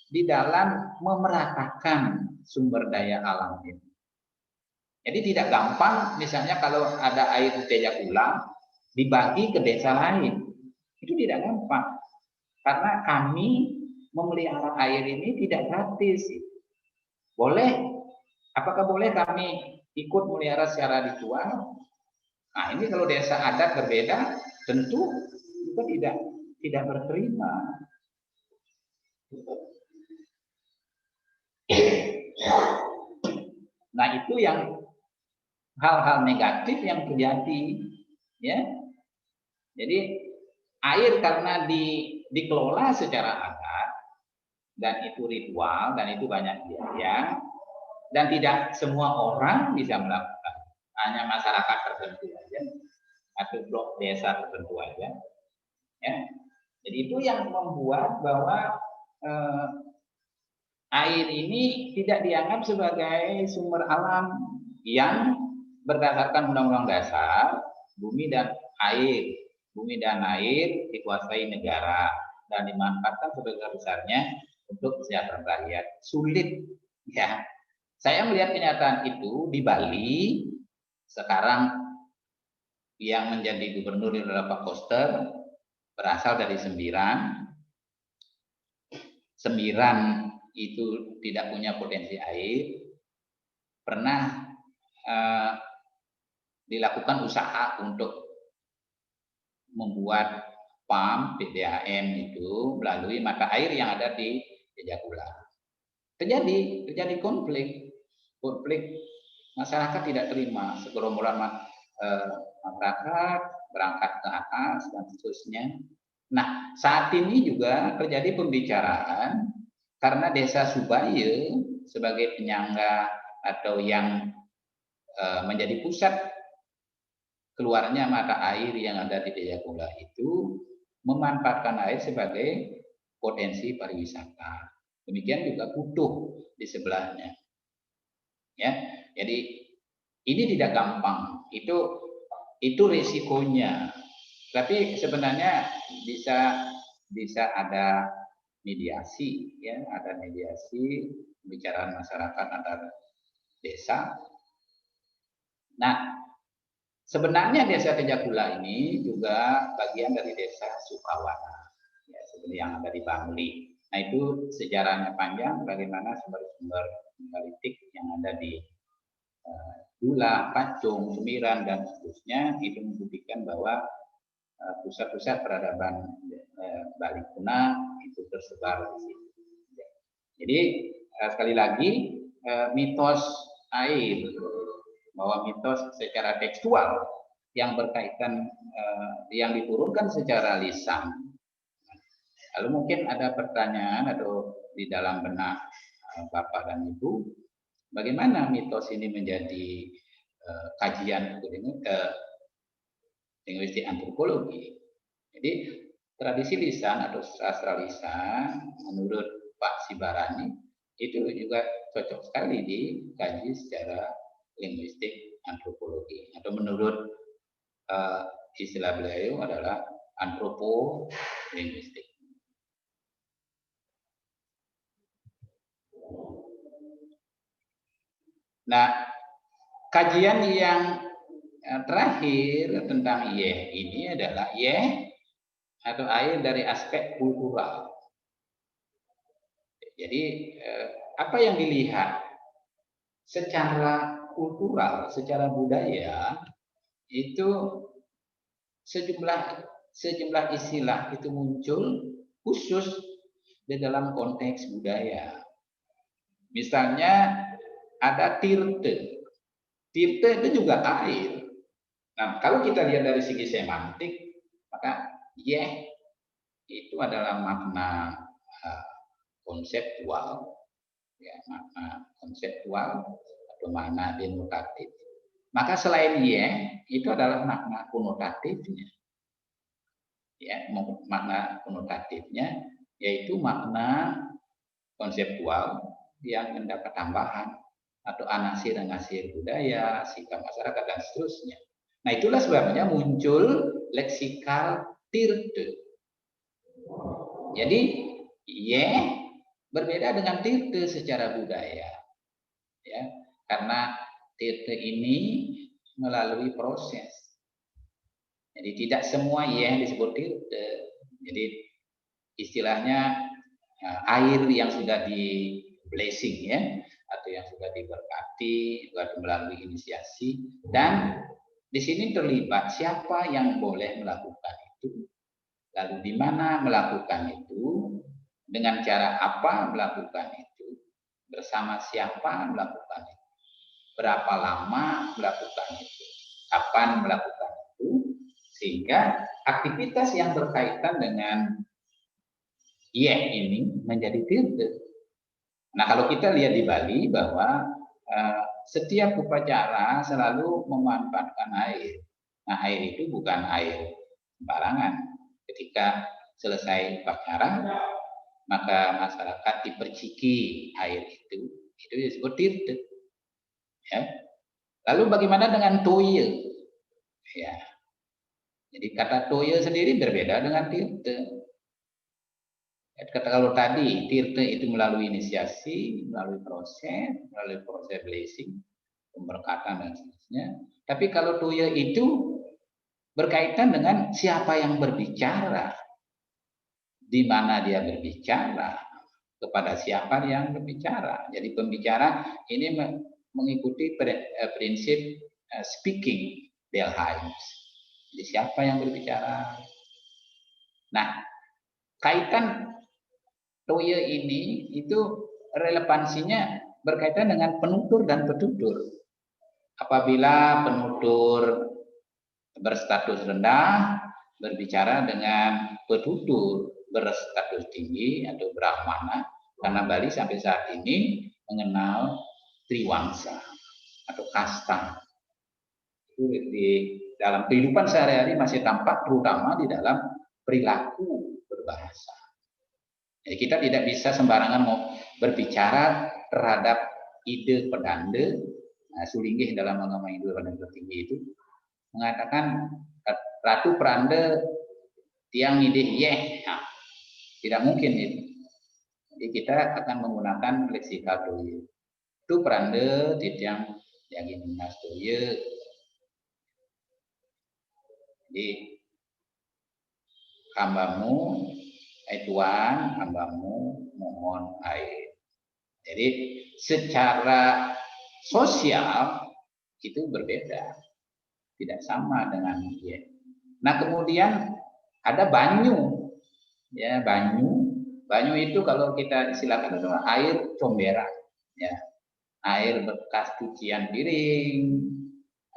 di dalam memeratakan sumber daya alam ini. Jadi tidak gampang misalnya kalau ada air di Tejakula dibagi ke desa lain. Itu tidak gampang. Karena kami memelihara air ini tidak gratis. Boleh, apakah boleh kami ikut memelihara secara ritual? Nah, ini kalau desa adat berbeda, tentu juga tidak berterima. Nah, itu yang hal-hal negatif yang terjadi, ya. Jadi air karena dikelola secara adat dan itu ritual dan itu banyak biaya dan tidak semua orang bisa melakukan, hanya masyarakat tertentu aja atau blok desa tertentu aja, ya. Jadi itu yang membuat bahwa air ini tidak dianggap sebagai sumber alam yang berdasarkan Undang-Undang Dasar bumi dan air dikuasai negara dan dimanfaatkan sebesar-besarnya untuk kesejahteraan rakyat. Sulit, ya. Saya melihat kenyataan itu di Bali. Sekarang yang menjadi gubernur adalah Pak Koster, berasal dari Sembiran. Sembiran itu tidak punya potensi air. Pernah dilakukan usaha untuk membuat PAM PDAM itu melalui mata air yang ada di Tejakula. Terjadi konflik masyarakat tidak terima, segerombolan masyarakat berangkat ke atas dan seterusnya. Nah, saat ini juga terjadi pembicaraan karena Desa Subaya sebagai penyangga atau yang menjadi pusat keluarnya mata air yang ada di Tejakula itu memanfaatkan air sebagai potensi pariwisata. Demikian juga Kutuh di sebelahnya. Ya, jadi ini tidak gampang. Itu risikonya. Tapi sebenarnya bisa ada mediasi, ya, ada mediasi pembicaraan masyarakat antar desa. Nah, sebenarnya Desa Tejakula ini juga bagian dari Desa Sukawana, ya, seperti yang ada di Bangli. Nah, itu sejarahnya panjang, bagaimana sumber-sumber politik yang ada di Dula, Pacung, Semiran, dan seterusnya itu membuktikan bahwa pusat-pusat peradaban Bali Kuna itu tersebar di situ. Jadi sekali lagi mitos air, bahwa mitos secara tekstual yang berkaitan yang diturunkan secara lisan. Lalu mungkin ada pertanyaan atau di dalam benak Bapak dan Ibu, bagaimana mitos ini menjadi kajian linguistik antropologi. Jadi tradisi lisan atau sastra lisan menurut Pak Sibarani itu juga cocok sekali dikaji secara linguistik antropologi, atau menurut istilah beliau adalah antropolinguistik. Nah, kajian yang terakhir tentang YEH ini adalah YEH atau air dari aspek kultural. Jadi apa yang dilihat secara kultural, secara budaya itu sejumlah istilah itu muncul khusus di dalam konteks budaya. Misalnya ada tirte. Tirte itu juga air. Nah, kalau kita lihat dari segi semantik, maka Yeh itu adalah makna konseptual, ya, makna konseptual atau makna denotatif. Maka selain ye itu adalah makna konotatifnya, ya, makna konotatifnya yaitu makna konseptual yang mendapat tambahan atau anasir-anasir budaya, sikap masyarakat dan seterusnya. Nah, itulah sebabnya muncul leksikal tirte. Jadi ye berbeda dengan tirte secara budaya, ya, karena tirte ini melalui proses. Jadi tidak semua ye disebut tirte. Jadi istilahnya air yang sudah di blessing, ya, atau yang sudah diberkati melalui inisiasi, dan di sini terlibat siapa yang boleh melakukan itu, lalu di mana melakukan itu, dengan cara apa melakukan itu, bersama siapa melakukan itu, berapa lama melakukan itu, kapan melakukan itu, sehingga aktivitas yang berkaitan dengan ye ini menjadi tirte. Nah, kalau kita lihat di Bali bahwa setiap upacara selalu memanfaatkan air. Nah, air itu bukan air sembarangan. Ketika selesai upacara, maka masyarakat diperciki air itu disebut tirte. Ya. Lalu bagaimana dengan toye? Ya. Jadi kata toye sendiri berbeda dengan tirte. Kalau tadi tirte itu melalui inisiasi, melalui proses blessing, pemberkatan dan seterusnya. Tapi kalau toye itu berkaitan dengan siapa yang berbicara, di mana dia berbicara, kepada siapa yang berbicara. Jadi pembicara ini mengikuti prinsip speaking Belheims. Jadi siapa yang berbicara. Nah, kaitan toye ini itu relevansinya berkaitan dengan penutur dan petutur. Apabila penutur berstatus rendah berbicara dengan petutur berstatus tinggi atau brahmana, karena Bali sampai saat ini mengenal triwangsa atau kasta. Itu di dalam kehidupan sehari-hari masih tampak, terutama di dalam perilaku berbahasa. Jadi kita tidak bisa sembarangan mau berbicara terhadap ide pedande. Nah, Sulinggih dalam agama Hindu yang tertinggi itu mengatakan ratu perande tiang ide yeh. Nah, tidak mungkin itu. Jadi kita akan menggunakan leksikal toye. Itu perande tiang yang ini mas toye. Jadi hambamu, Tuhan, hambamu mohon air. Jadi secara sosial itu berbeda, tidak sama dengan ye. Nah, kemudian ada banyu, ya, banyu itu kalau kita silakan adalah air comberan, ya, air bekas cucian piring,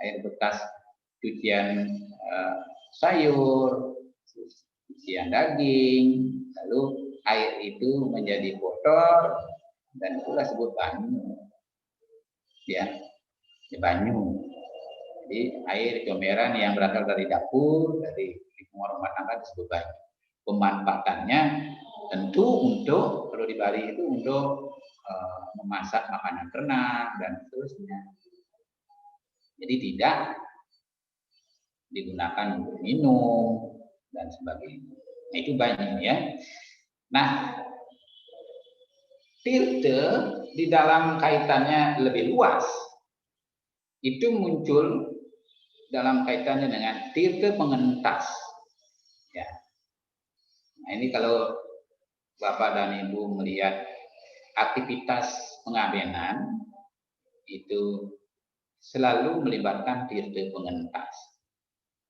air bekas cucian sayur, cucian daging, lalu air itu menjadi kotor dan itulah disebut banyu, ya, banyu. Jadi air comberan yang berasal dari dapur, dari lingkungan rumah tangga disebut banyu. Pemanfaatannya tentu untuk, kalau di Bali itu untuk memasak makanan ternak dan seterusnya. Jadi tidak digunakan untuk minum dan sebagainya. Nah, itu banyak, ya. Nah, tirte di dalam kaitannya lebih luas itu muncul dalam kaitannya dengan tirte pengentas, ya. Nah, ini kalau Bapak dan Ibu melihat aktivitas pengabenan itu selalu melibatkan tirte pengentas.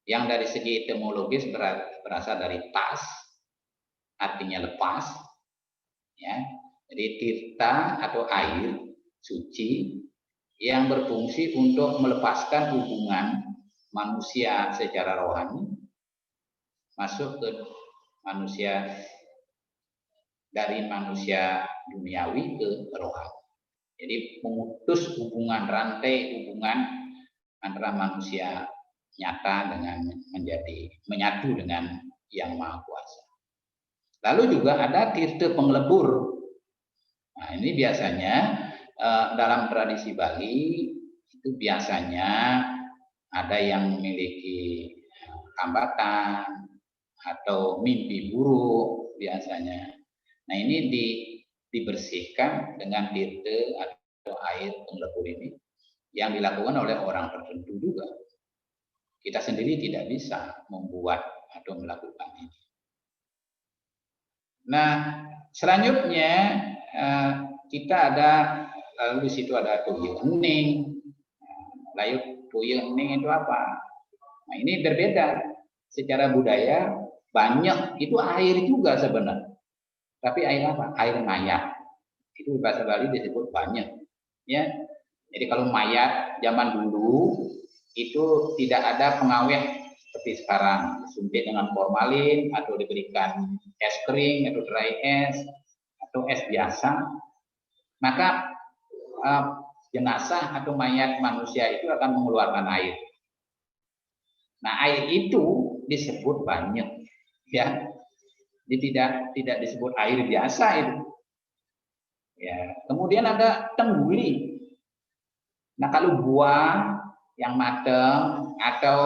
Yang dari segi etimologis berasal dari tas, artinya lepas, ya. Jadi tirta atau air suci yang berfungsi untuk melepaskan hubungan manusia secara rohani masuk ke manusia, dari manusia duniawi ke rohani. Jadi memutus hubungan, rantai hubungan antara manusia nyata dengan menyatu dengan Yang Maha Kuasa. Lalu juga ada tirta penglebur. Nah, ini biasanya dalam tradisi Bali itu biasanya ada yang memiliki hambatan atau mimpi buruk biasanya. Nah, ini dibersihkan dengan tirta atau air penglebur ini yang dilakukan oleh orang tertentu juga. Kita sendiri tidak bisa membuat atau melakukan ini. Nah, selanjutnya kita ada, lalu di situ ada Tuyul Ening. Lalu Tuyul Ening itu apa? Nah, ini berbeda. Secara budaya banyak itu air juga sebenarnya. Tapi air apa? Air mayat. Itu bahasa Bali disebut banyak. Ya. Jadi kalau mayat zaman dulu itu tidak ada pengawet seperti sekarang, disuntik dengan formalin atau diberikan es kering atau dry es atau es biasa, maka jenazah atau mayat manusia itu akan mengeluarkan air. Nah, air itu disebut banyak, ya. Jadi tidak disebut air biasa itu. Ya. Kemudian ada tengguli. Nah, kalau buah yang matang atau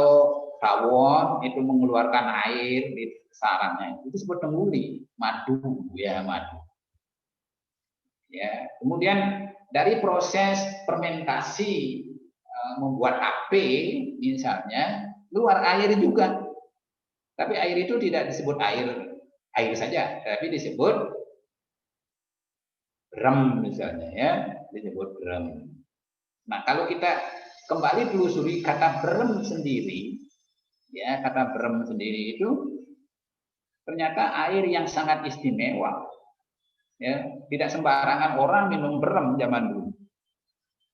rawon itu mengeluarkan air di sarangnya, itu disebut tengguli, madu, ya madu. Ya, kemudian dari proses fermentasi membuat ape misalnya keluar air juga. Tapi air itu tidak disebut air saja, tapi disebut rem misalnya, ya, disebut rem. Nah, kalau kita kembali telusuri kata berem sendiri, ya, kata berem sendiri itu ternyata air yang sangat istimewa. Ya, tidak sembarangan orang minum berem zaman dulu.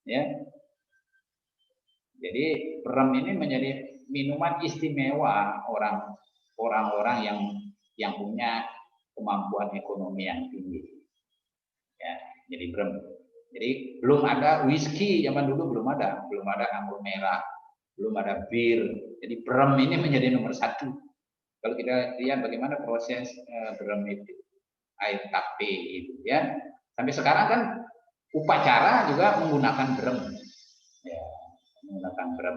Ya. Jadi berem ini menjadi minuman istimewa orang-orang yang punya kemampuan ekonomi yang tinggi. Ya, jadi berem. Jadi belum ada whisky zaman dulu, belum ada anggur merah, belum ada bir. Jadi berem ini menjadi nomor satu. Kalau kita lihat bagaimana proses berem itu, air tape itu, ya. Sampai sekarang kan upacara juga menggunakan berem, ya, menggunakan berem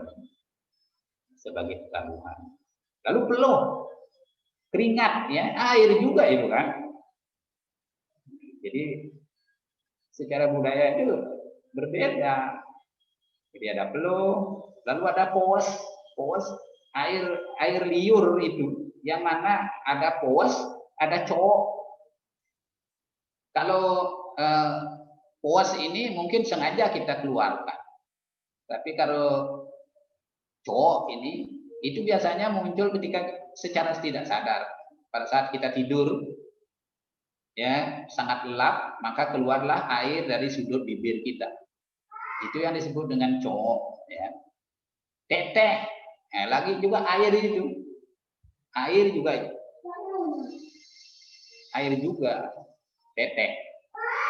sebagai tabuhan. Lalu peluh, keringat, ya, air juga itu kan. Jadi secara budaya itu berbeda. Jadi ada peluh, lalu ada pos air liur itu, yang mana ada pos, ada cowok. Kalau pos ini mungkin sengaja kita keluarkan, tapi kalau cowok ini itu biasanya muncul ketika secara tidak sadar pada saat kita tidur. Ya, sangat lelap, maka keluarlah air dari sudut bibir kita. Itu yang disebut dengan cowok, ya. Teteh, lagi juga air itu. Air juga teteh.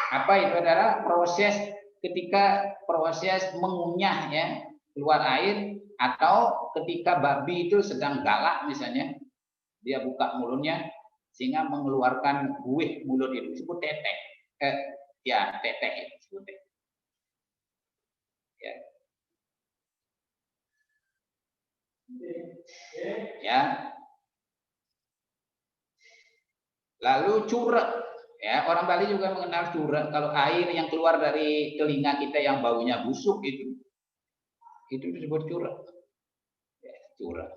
Apa itu? Adalah proses ketika proses mengunyah, ya, keluar air, atau ketika babi itu sedang galak misalnya, dia buka mulutnya sehingga mengeluarkan buih mulut itu, disebut teteh. Ya, teteh itu disebut teteh. Ya. Ya. Lalu curek, ya, orang Bali juga mengenal curek. Kalau air yang keluar dari telinga kita yang baunya busuk itu disebut curek. Ya, curek.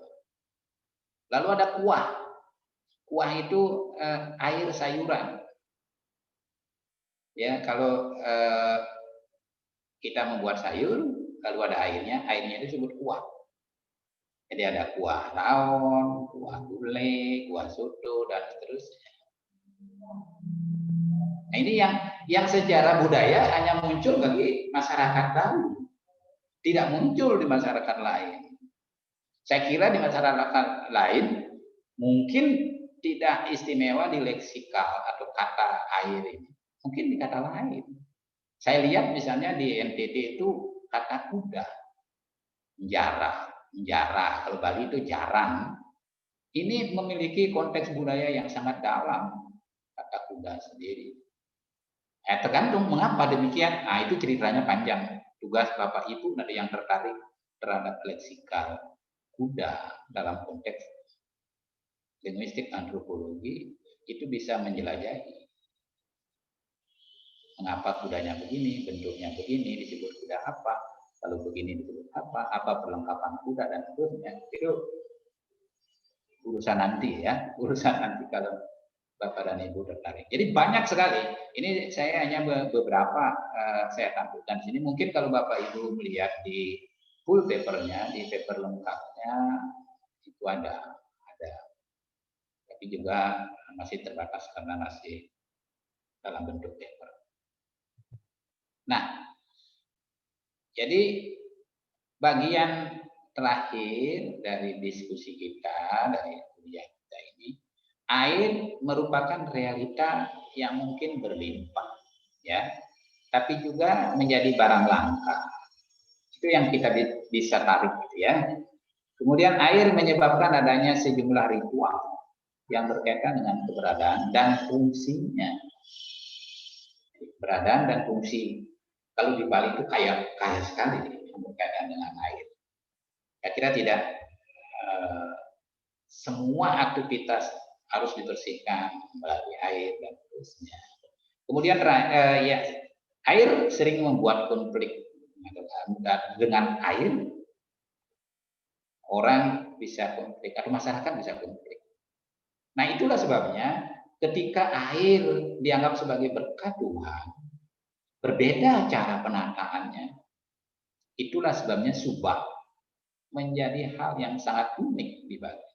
Lalu ada kuah. Kuah itu air sayuran. Ya, kalau kita membuat sayur, kalau ada airnya itu disebut kuah. Jadi ada kuah rawon, kuah gulai, kuah soto, dan seterusnya. Nah, ini yang secara budaya hanya muncul bagi masyarakat Bali, tidak muncul di masyarakat lain. Saya kira di masyarakat lain Mungkin tidak istimewa di leksikal atau kata air ini, mungkin di kata lain. Saya lihat misalnya di NTT itu kata kuda, menjarah, kalau Bali itu jarang. Ini memiliki konteks budaya yang sangat dalam, kata kuda sendiri. Tergantung mengapa demikian. Nah, itu ceritanya panjang. Tugas Bapak Ibu nanti yang tertarik terhadap leksikal kuda dalam konteks linguistik antropologi itu bisa menjelajahi mengapa kudanya begini, bentuknya begini, disebut kuda apa, lalu begini disebut apa perlengkapan kuda dan seterusnya. Itu urusan nanti ya, urusan nanti kalau Bapak dan Ibu tertarik. Jadi banyak sekali. Ini saya hanya beberapa saya tampilkan sini. Mungkin kalau Bapak Ibu melihat di full papernya, di paper lengkapnya itu ada. Tapi juga masih terbatas karena masih dalam bentuk paper. Nah, jadi bagian terakhir dari diskusi kita, dari kuliah kita ini, air merupakan realita yang mungkin berlimpah, ya, tapi juga menjadi barang langka. Itu yang kita bisa tarik, gitu ya. Kemudian air menyebabkan adanya sejumlah ritual yang berkaitan dengan keberadaan dan fungsinya. Keberadaan dan fungsi. Kalau di Bali itu kaya sekali yang berkaitan dengan air. Saya kira tidak semua aktivitas harus dibersihkan melalui air dan seterusnya. Kemudian ya, air sering membuat konflik dengan air. Orang bisa konflik atau masyarakat bisa konflik. Nah, itulah sebabnya ketika air dianggap sebagai berkat Tuhan, berbeda cara penataannya. Itulah sebabnya subak menjadi hal yang sangat unik di Bali.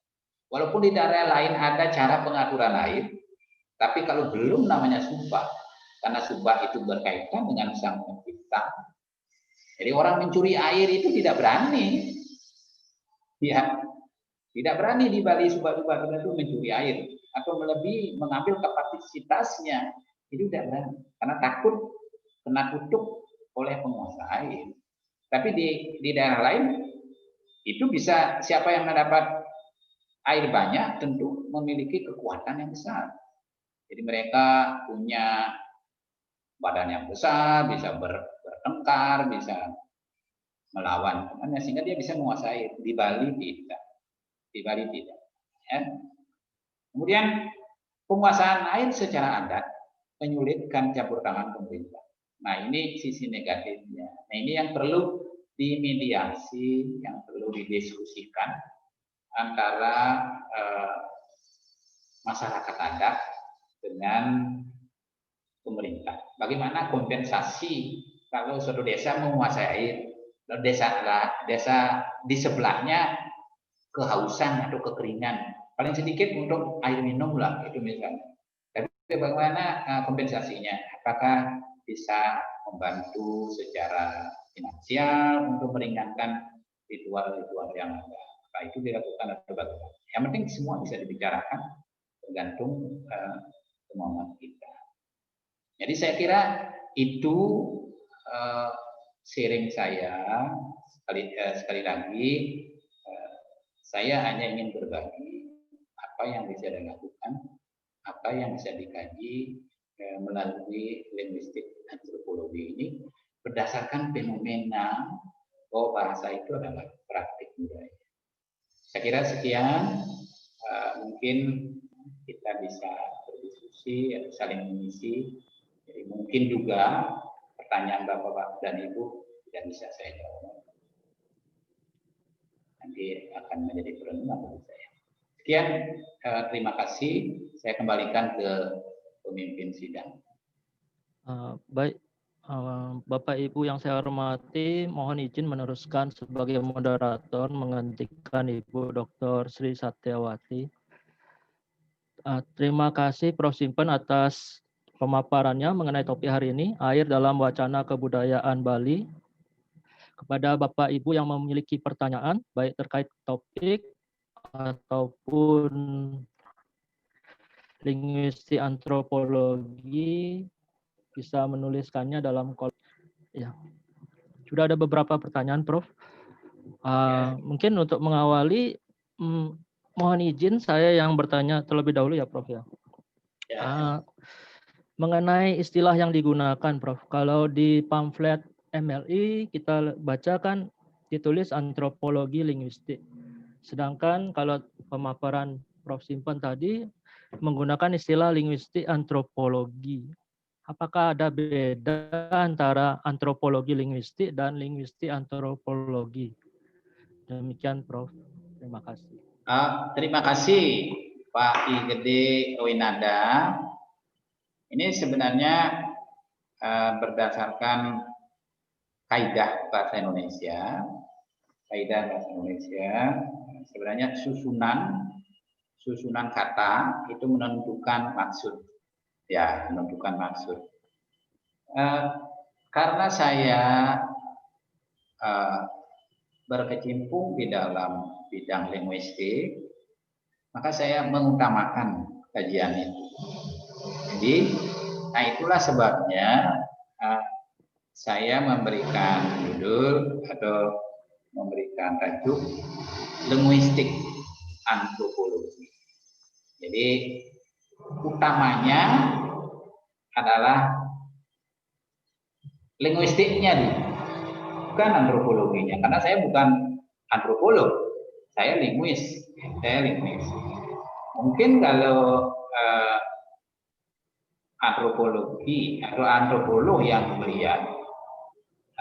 Walaupun di daerah lain ada cara pengaturan air, tapi kalau belum namanya subak, karena subak itu berkaitan dengan Sang Pencipta. Jadi orang mencuri air itu tidak berani. Ya, tidak berani di Bali subak-subak itu mencuri air atau melebihi mengambil kapasitasnya. Itu tidak berani karena takut kena kutuk oleh penguasa air. Tapi di daerah lain itu bisa, siapa yang mendapat air banyak tentu memiliki kekuatan yang besar. Jadi mereka punya badan yang besar, bisa bertengkar, bisa melawan temannya sehingga dia bisa menguasai. Di Bali tidak. Di Bali tidak. Ya. Kemudian penguasaan air secara adat menyulitkan campur tangan pemerintah. Nah, ini sisi negatifnya. Nah, ini yang perlu dimediasi, yang perlu didiskusikan antara masyarakat adat dengan pemerintah. Bagaimana kompensasi kalau suatu desa menguasai air, desa di sebelahnya kehausan atau kekeringan, paling sedikit untuk air minum lah, itu misalnya. Tapi bagaimana kompensasinya? Apakah bisa membantu secara finansial untuk meringankan ritual-ritual yang ada? Apa itu dilakukan atau bagaimana? Yang penting semua bisa dibicarakan, tergantung kemauan kita. Jadi saya kira itu sharing saya. Sekali lagi saya hanya ingin berbagi apa yang bisa dilakukan, apa yang bisa dikaji melalui linguistik antropologi ini berdasarkan fenomena bahwa bahasa itu adalah praktik budaya. Saya kira sekian, mungkin kita bisa berdiskusi atau saling mengisi. Jadi mungkin juga pertanyaan Bapak dan Ibu tidak bisa saya jawab. Nanti akan menjadi perenungan bagi saya. Sekian, terima kasih. Saya kembalikan ke pemimpin sidang. Baik, Bapak Ibu yang saya hormati, mohon izin meneruskan sebagai moderator menggantikan Ibu Dr. Sri Satyawati. Terima kasih Prof. Simpen atas pemaparannya mengenai topik hari ini, air dalam wacana kebudayaan Bali. Kepada Bapak Ibu yang memiliki pertanyaan, baik terkait topik ataupun linguistik antropologi bisa menuliskannya dalam kolom. Ya. Sudah ada beberapa pertanyaan, Prof. Mungkin untuk mengawali, mohon izin saya yang bertanya terlebih dahulu ya, Prof. Ya. Mengenai istilah yang digunakan, Prof. Kalau di pamflet MLI kita baca kan ditulis antropologi linguistik. Sedangkan kalau pemaparan Prof. Simpan tadi menggunakan istilah linguistik antropologi. Apakah ada beda antara antropologi linguistik dan linguistik antropologi? Demikian, Prof. Terima kasih. Terima kasih Pak I Gede Winanda. Ini sebenarnya berdasarkan kaidah bahasa Indonesia. Kaidah bahasa Indonesia sebenarnya susunan kata itu menentukan maksud. Ya, menentukan maksud. Karena saya berkecimpung di dalam bidang linguistik, maka saya mengutamakan kajian itu. Jadi, nah itulah sebabnya saya memberikan judul atau memberikan tajuk linguistik antropologi. Jadi, utamanya adalah linguistiknya dulu, bukan antropologinya. Karena saya bukan antropolog, saya linguis. Mungkin kalau antropologi atau antropolog yang melihat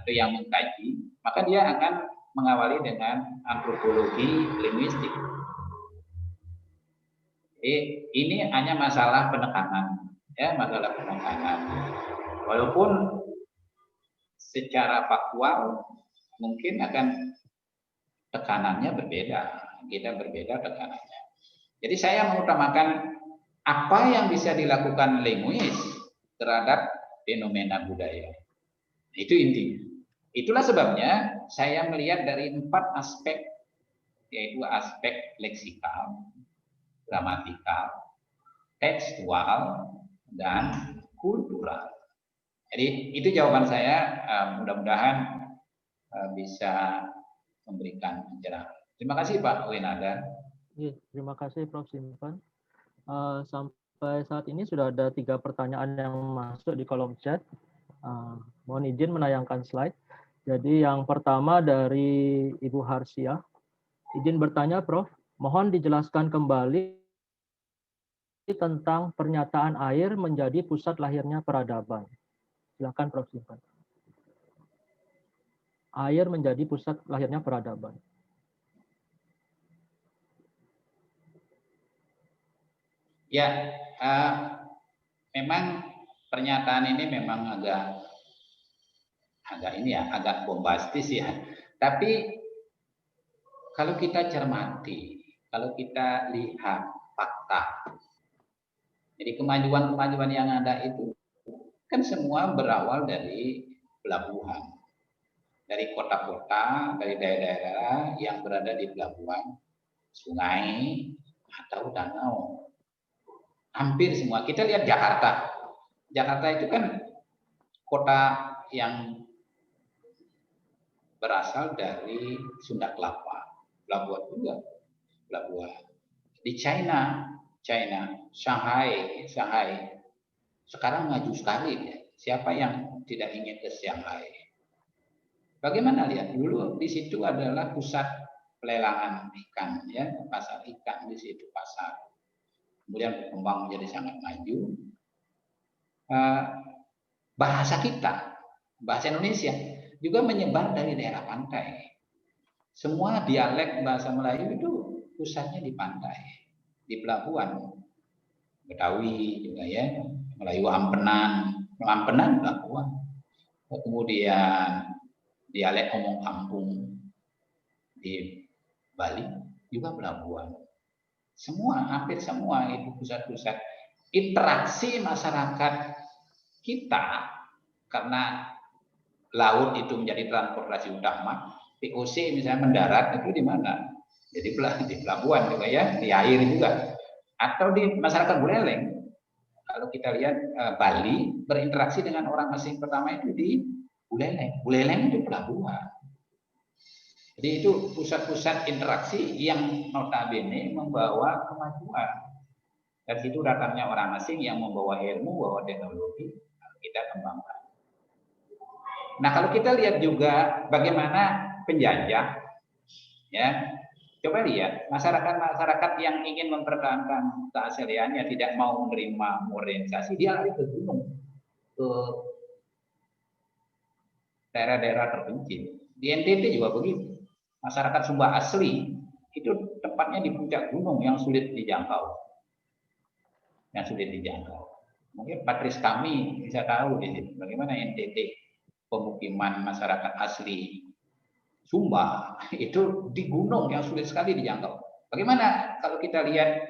atau yang mengkaji, maka dia akan mengawali dengan antropologi linguistik. Jadi ini hanya masalah penekanan, ya, masalah penekanan. Walaupun secara faktual mungkin akan tekanannya berbeda, kita berbeda tekanannya. Jadi saya mengutamakan apa yang bisa dilakukan linguis terhadap fenomena budaya. Itu intinya. Itulah sebabnya saya melihat dari 4 aspek, yaitu aspek leksikal, gramatikal, tekstual, dan kultural. Jadi itu jawaban saya, mudah-mudahan bisa memberikan pencerahan. Terima kasih Pak Winanda. Terima kasih Prof. Simpan. Sampai saat ini sudah ada 3 pertanyaan yang masuk di kolom chat. Mohon izin menayangkan slide. Jadi yang pertama dari Ibu Harsiah. Izin bertanya Prof, mohon dijelaskan kembali tentang pernyataan air menjadi pusat lahirnya peradaban. Silakan Prof. Simpan. Air menjadi pusat lahirnya peradaban. Ya, memang pernyataan ini memang agak bombastis ya. Tapi kalau kita cermati, kalau kita lihat fakta, jadi kemajuan-kemajuan yang ada itu kan semua berawal dari pelabuhan, dari kota-kota, dari daerah-daerah yang berada di pelabuhan, sungai atau danau. Hampir semua. Kita lihat Jakarta. Jakarta itu kan kota yang berasal dari Sunda Kelapa. Pelabuhan juga. Pelabuhan. Di China, Shanghai. Sekarang maju sekali ya. Siapa yang tidak ingin ke Shanghai? Bagaimana lihat dulu di situ adalah pusat pelelangan ikan ya, pasar ikan di situ pasar. Kemudian berkembang menjadi sangat maju. Bahasa kita, bahasa Indonesia juga menyebar dari daerah pantai. Semua dialek bahasa Melayu itu pusatnya di pantai, di pelabuhan. Betawi juga ya, Melayu Ampenan pelabuhan. Kemudian dialek omong kampung di Bali juga pelabuhan. Hampir semua itu pusat-pusat interaksi masyarakat kita, karena laut itu menjadi transportasi utama. POC misalnya mendarat itu di mana? Jadi di pelabuhan juga ya, di air juga. Atau di masyarakat Buleleng kalau kita lihat Bali berinteraksi dengan orang asing pertama itu di Buleleng. Buleleng itu pelabuhan. Jadi itu pusat-pusat interaksi yang notabene membawa kemajuan. Dari situ datangnya orang asing yang membawa ilmu, membawa teknologi, kita kembangkan. Nah, kalau kita lihat juga bagaimana penjajah, ya, coba lihat masyarakat-masyarakat yang ingin mempertahankan keasliannya, tidak mau menerima modernisasi, dia lari ke gunung, ke daerah-daerah terpencil. Di NTT juga begitu. Masyarakat Sumba asli itu tepatnya di puncak gunung yang sulit dijangkau. Mungkin Patris kami bisa tahu di sini bagaimana NTT pemukiman masyarakat asli Sumba itu di gunung yang sulit sekali dijangkau. Bagaimana kalau kita lihat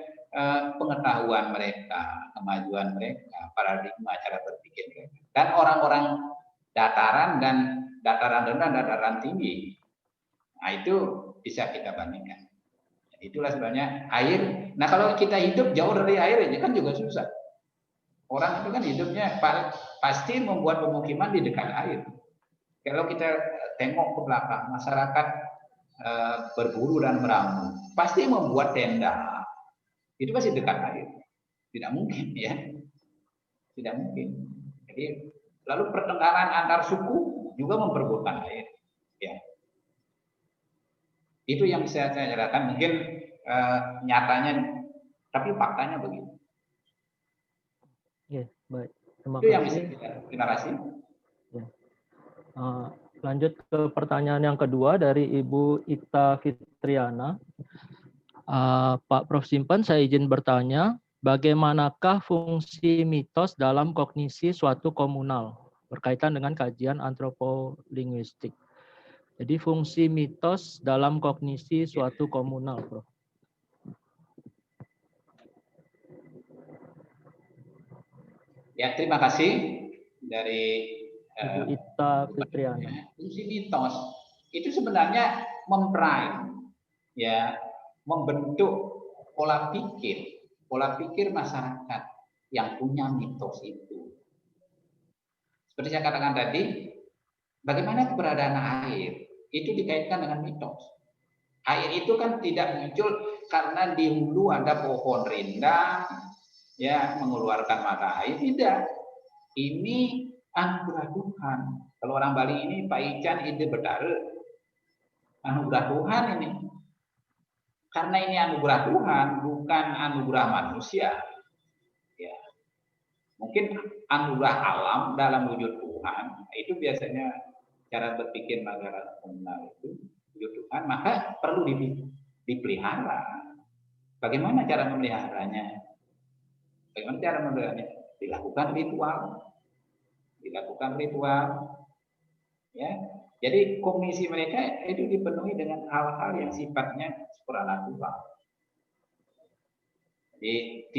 pengetahuan mereka, kemajuan mereka, paradigma cara berpikir mereka, dan orang-orang dataran dan dataran rendah, dataran tinggi. Nah, itu bisa kita bandingkan. Itulah sebenarnya air. Nah, kalau kita hidup jauh dari air ini kan juga susah. Orang itu kan hidupnya pasti membuat pemukiman di dekat air. Kalau kita tengok ke belakang, masyarakat berburu dan meramu, pasti membuat tenda. Itu pasti dekat air. Tidak mungkin, ya. Tidak mungkin. Jadi, lalu pertengkaran antar suku juga memperebutkan air. Ya. Itu yang bisa saya jelaskan. Mungkin nyatanya, tapi faktanya begitu. Ya, baik. Terima Itu yang bisa kasih. terima kasih. Ya. Lanjut ke pertanyaan yang kedua dari Ibu Ita Fitriana. Pak Prof. Simpan, saya izin bertanya, bagaimanakah fungsi mitos dalam kognisi suatu komunal berkaitan dengan kajian antropolinguistik? Jadi fungsi mitos dalam kognisi suatu komunal, Prof. Ya, terima kasih dari Ibu Ita Fitriana. fungsi mitos itu sebenarnya memprime, ya, membentuk pola pikir masyarakat yang punya mitos itu. Seperti saya katakan tadi, bagaimana keberadaan air itu dikaitkan dengan mitos. Air itu kan tidak muncul karena di hulu ada pohon rindang, ya, mengeluarkan mata air, tidak. Ini anugerah Tuhan. Kalau orang Bali ini Pak Ican ide bedare. Anugerah Tuhan ini. Karena ini anugerah Tuhan, bukan anugerah manusia. Ya. Mungkin anugerah alam dalam wujud Tuhan, itu biasanya cara berpikir masyarakat komunal itu wujud Tuhan, maka perlu dipelihara. Bagaimana cara memeliharanya? Bagaimana cara memeliharanya? Dilakukan ritual, ya. Jadi kognisi mereka itu dipenuhi dengan hal-hal yang sifatnya supranatural. Jadi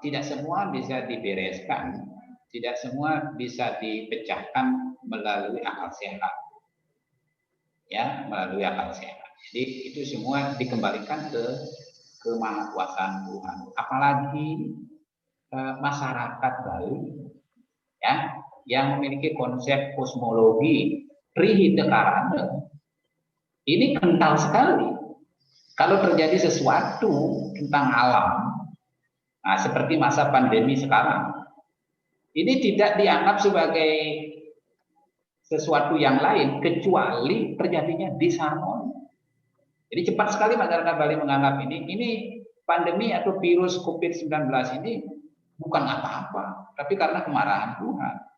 tidak semua bisa dibereskan, tidak semua bisa dipecahkan melalui akal sehat, ya, melalui akal sehat. Jadi itu semua dikembalikan ke kemahakuasaan Tuhan. Apalagi masyarakat Bali, ya, yang memiliki konsep kosmologi Trihitekarana, ini kental sekali. Kalau terjadi sesuatu tentang alam, nah, seperti masa pandemi sekarang, ini tidak dianggap sebagai sesuatu yang lain kecuali terjadinya disharmoni. Jadi cepat sekali masyarakat Bali menganggap ini pandemi atau virus COVID-19 ini bukan apa-apa, tapi karena kemarahan Tuhan.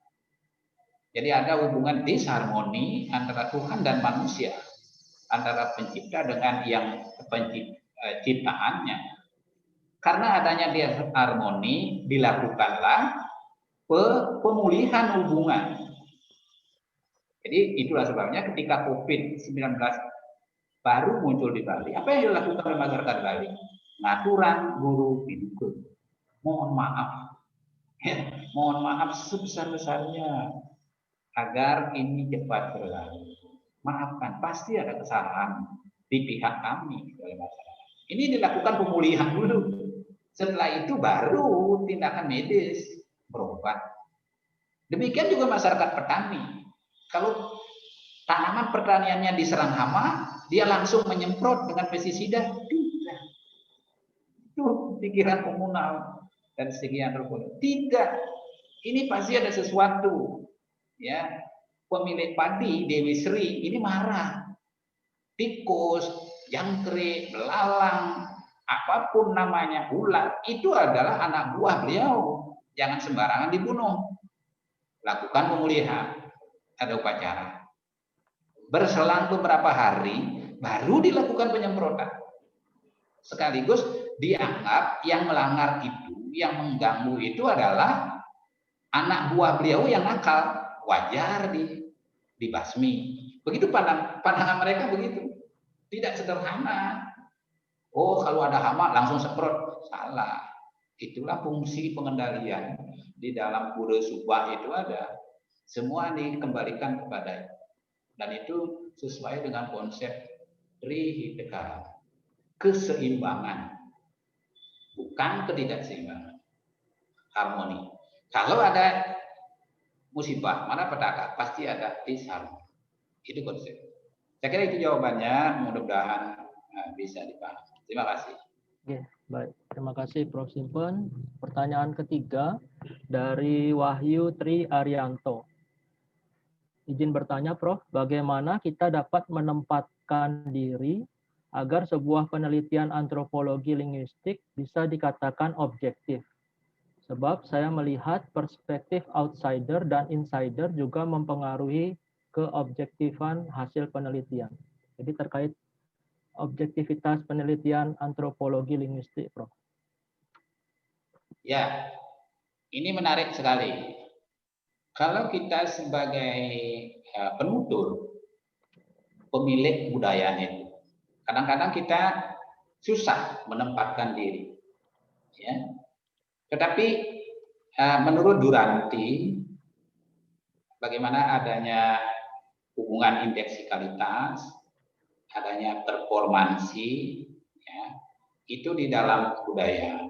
Jadi ada hubungan disharmoni antara Tuhan dan manusia, antara pencipta dengan yang penciptaannya. Karena adanya disharmoni, dilakukanlah pemulihan hubungan. Jadi itulah sebabnya ketika COVID-19 baru muncul di Bali, apa yang dilakukan oleh masyarakat Bali? Ngaturan guru pintu. Mohon maaf sebesar-besarnya agar ini cepat berlalu. Maafkan, pasti ada kesalahan di pihak kami sebagai masyarakat. Ini dilakukan pemulihan dulu. Setelah itu baru tindakan medis, berobat. Demikian juga masyarakat petani. Kalau tanaman pertaniannya diserang hama, dia langsung menyemprot dengan pestisida. Tidak. Itu pikiran komunal dan segi antropologi. Tidak. Ini pasti ada sesuatu. Ya, pemilik padi Dewi Sri ini marah. Tikus, jangkrik, belalang, apapun namanya, ular, itu adalah anak buah beliau. Jangan sembarangan dibunuh. Lakukan pemulihan, ada upacara. Berselang beberapa hari, baru dilakukan penyemprotan. Sekaligus dianggap yang melanggar itu, yang mengganggu itu adalah anak buah beliau yang nakal. Wajar dibasmi. Begitu pandangan mereka begitu. Tidak sederhana. Oh, kalau ada hama langsung semprot. Salah. Itulah fungsi pengendalian di dalam pura subah itu ada. Semua dikembalikan kepada, dan itu sesuai dengan konsep trihitaka, keseimbangan, bukan ketidakseimbangan, harmoni. Kalau ada musibah, mana petaka, pasti ada disharmoni. Itu konsep. Saya kira itu jawabannya, mudah-mudahan bisa dipahami. Terima kasih. Oke, baik. Terima kasih Prof. Simpen. Pertanyaan ketiga dari Wahyu Tri Arianto. Izin bertanya, Prof, bagaimana kita dapat menempatkan diri agar sebuah penelitian antropologi linguistik bisa dikatakan objektif? Sebab saya melihat perspektif outsider dan insider juga mempengaruhi keobjektifan hasil penelitian. Jadi terkait objektivitas penelitian antropologi linguistik, Prof. Ya, ini menarik sekali. Kalau kita sebagai penutur, pemilik budaya itu, kadang-kadang kita susah menempatkan diri. Ya. Tetapi menurut Duranti, bagaimana adanya hubungan indeksikalitas, adanya performansi, ya, itu di dalam budaya,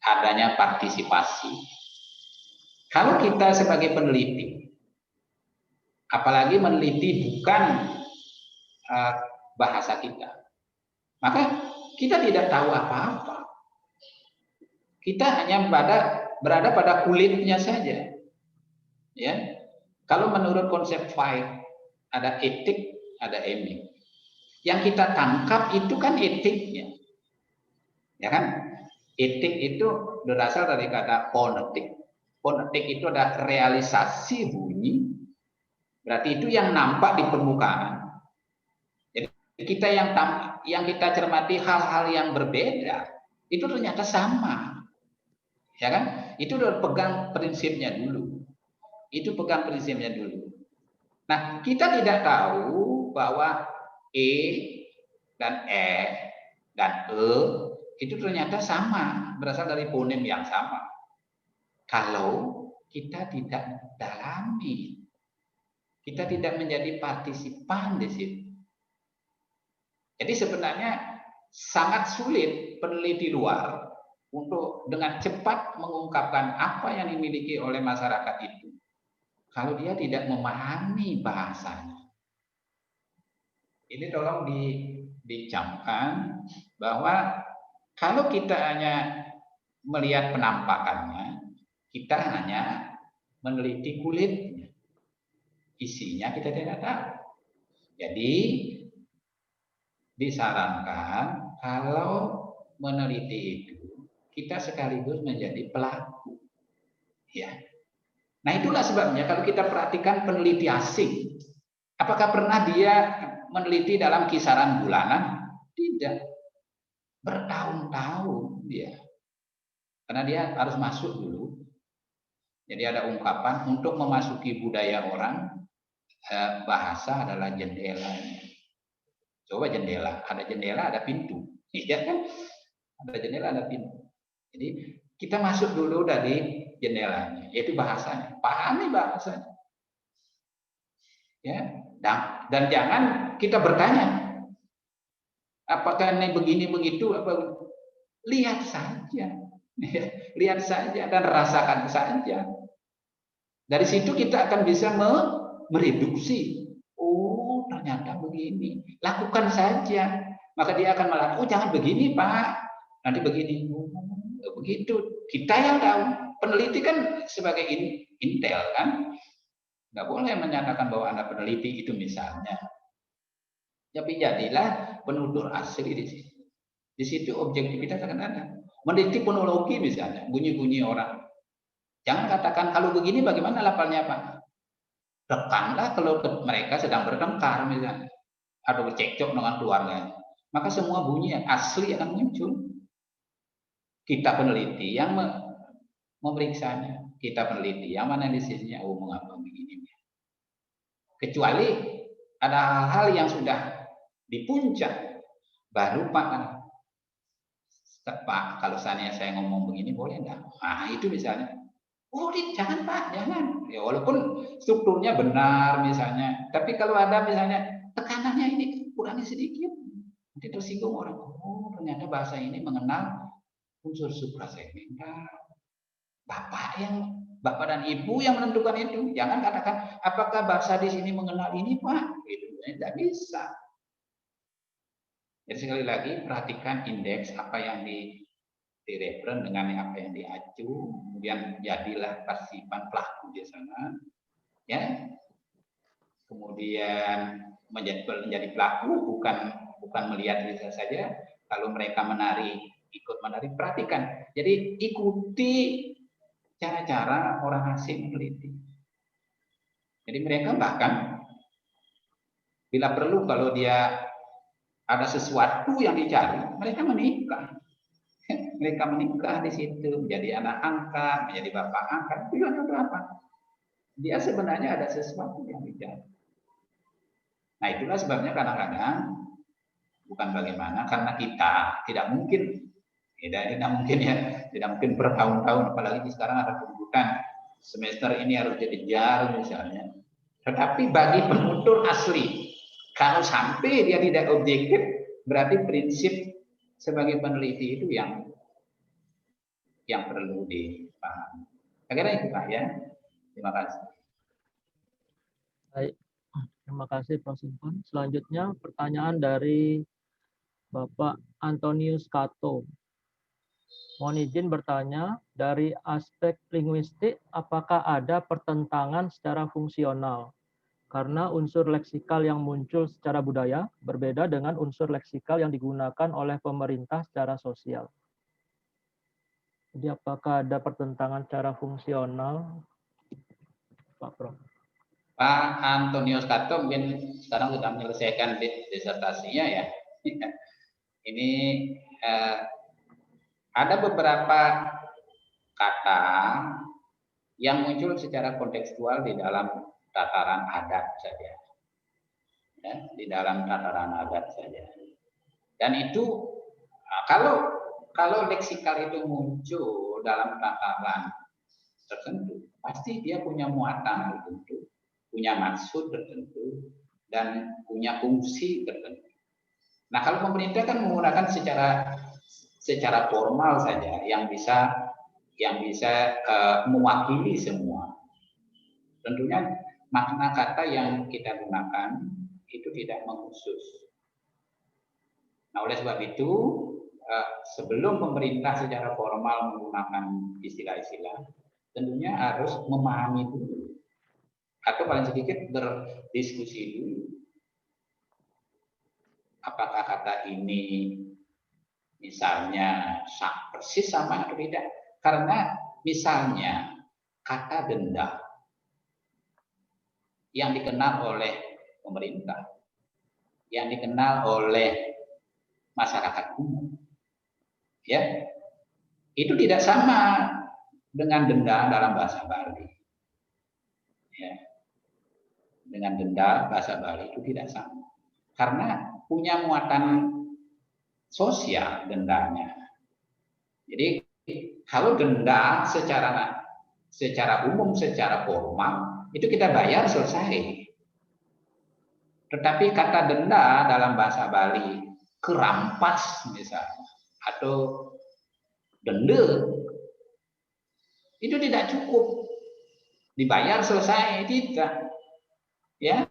adanya partisipasi. Kalau kita sebagai peneliti, apalagi meneliti bukan bahasa kita, maka kita tidak tahu apa-apa. Kita hanya berada pada kulitnya saja. Ya, kalau menurut konsep fight, ada etik, ada emik. Yang kita tangkap itu kan etiknya, ya kan? Etik itu berasal dari kata fonetik. Fonetik itu ada realisasi bunyi, berarti itu yang nampak di permukaan. Jadi kita yang kita cermati hal-hal yang berbeda, itu ternyata sama, ya kan? Itu udah pegang prinsipnya dulu. Itu pegang prinsipnya dulu. Nah, kita tidak tahu bahwa e dan dan itu ternyata sama, berasal dari fonem yang sama. Kalau kita tidak dalami, kita tidak menjadi partisipan di situ. Jadi sebenarnya sangat sulit peneliti luar untuk dengan cepat mengungkapkan apa yang dimiliki oleh masyarakat itu kalau dia tidak memahami bahasanya. Ini tolong dicamkan bahwa kalau kita hanya melihat penampakannya, kita hanya meneliti kulitnya. Isinya kita tidak tahu. Jadi disarankan kalau meneliti itu kita sekaligus menjadi pelaku. Ya. Nah, itulah sebabnya kalau kita perhatikan peneliti asing, apakah pernah dia meneliti dalam kisaran bulanan? Tidak. Bertahun-tahun dia. Karena dia harus masuk dulu. Jadi ada ungkapan untuk memasuki budaya orang, bahasa adalah jendelanya. Coba jendela, ada pintu. Iya kan? Ada jendela, ada pintu. Jadi kita masuk dulu dari jendelanya, yaitu bahasanya. Pahami bahasanya. Ya, dan jangan kita bertanya apakah ini begini begitu apa. lihat saja, lihat saja dan rasakan saja. Dari situ kita akan bisa mereduksi. Oh, ternyata begini. Lakukan saja. Maka dia akan melakukan, oh jangan begini Pak, nanti begini. Oh, begitu. Kita yang tahu. Peneliti kan sebagai intel kan. Nggak boleh menyatakan bahwa Anda peneliti itu misalnya. Tapi jadilah penutur asli di situ. Di situ objektivitas akan ada. Meneliti fonologi misalnya, bunyi-bunyi orang. Jangan katakan kalau begini bagaimana lafalnya Pak? Rekanlah kalau mereka sedang bertengkar misalnya, atau bercekcok dengan keluarganya. Maka semua bunyi yang asli akan muncul. Kita peneliti yang memeriksanya, kita peneliti yang menganalisisnya, oh mengapa begini. Kecuali ada hal-hal yang sudah di puncak, baru Pak, kalau saya ngomong begini boleh enggak? Nah itu misalnya, oh jangan Pak, jangan. Ya walaupun strukturnya benar misalnya, tapi kalau ada misalnya tekanannya ini kurangi sedikit, nanti tersinggung orang. Oh ternyata bahasa ini mengenal unsur suprasegmental. Bapak dan Ibu yang menentukan itu. Jangan katakan apakah bahasa di sini mengenal ini Pak. Itu tidak bisa. Jadi sekali lagi perhatikan indeks apa yang direferen dengan apa yang diacu, kemudian jadilah partisipan pelaku di sana, ya. Kemudian menjadi pelaku bukan melihat bisa saja. Kalau mereka ikut menari, perhatikan. Jadi ikuti cara-cara orang asing meneliti. Jadi mereka bahkan bila perlu kalau dia ada sesuatu yang dicari, mereka menikah. Mereka menikah di situ, menjadi anak angkat, menjadi bapak angkat. Tujuan untuk apa? Dia sebenarnya ada sesuatu yang dicari. Nah itulah sebabnya kadang-kadang bukan bagaimana, karena kita tidak mungkin bertahun-tahun, apalagi sekarang ada tuntutan semester ini harus dikejar misalnya. Tetapi bagi penutur asli, kalau sampai dia tidak objektif, berarti prinsip sebagai peneliti itu yang perlu dipahami. Akhirnya itu Pak ya. Terima kasih. Baik, terima kasih Prof. Simpan. Selanjutnya pertanyaan dari Bapak Antonius Kato. Mohon izin bertanya, dari aspek linguistik, apakah ada pertentangan secara fungsional? Karena unsur leksikal yang muncul secara budaya berbeda dengan unsur leksikal yang digunakan oleh pemerintah secara sosial. Jadi apakah ada pertentangan secara fungsional? Pak Prof. Pak Antonius Kato mungkin sekarang sudah menyelesaikan disertasinya ya. Ini ada beberapa kata yang muncul secara kontekstual di dalam tataran adat saja, ya, di dalam tataran adat saja. Dan itu kalau leksikal itu muncul dalam tataran tertentu, pasti dia punya muatan tertentu, punya maksud tertentu, dan punya fungsi tertentu. Nah, kalau pemerintah kan menggunakan secara formal saja yang bisa mewakili semua. Tentunya makna kata yang kita gunakan itu tidak mengkhusus. Nah, oleh sebab itu sebelum pemerintah secara formal menggunakan istilah-istilah, tentunya harus memahami dulu atau paling sedikit berdiskusi dulu. Apakah kata ini misalnya persis sama atau tidak? Karena misalnya kata denda yang dikenal oleh pemerintah, yang dikenal oleh masyarakat umum, ya, itu tidak sama dengan denda dalam bahasa Bali. Ya, dengan denda bahasa Bali itu tidak sama, karena punya muatan sosial dendanya. Jadi kalau denda secara umum, secara formal itu kita bayar selesai. Tetapi kata denda dalam bahasa Bali, kerampas misalnya, atau denda. Itu tidak cukup. Dibayar selesai, tidak. Ya.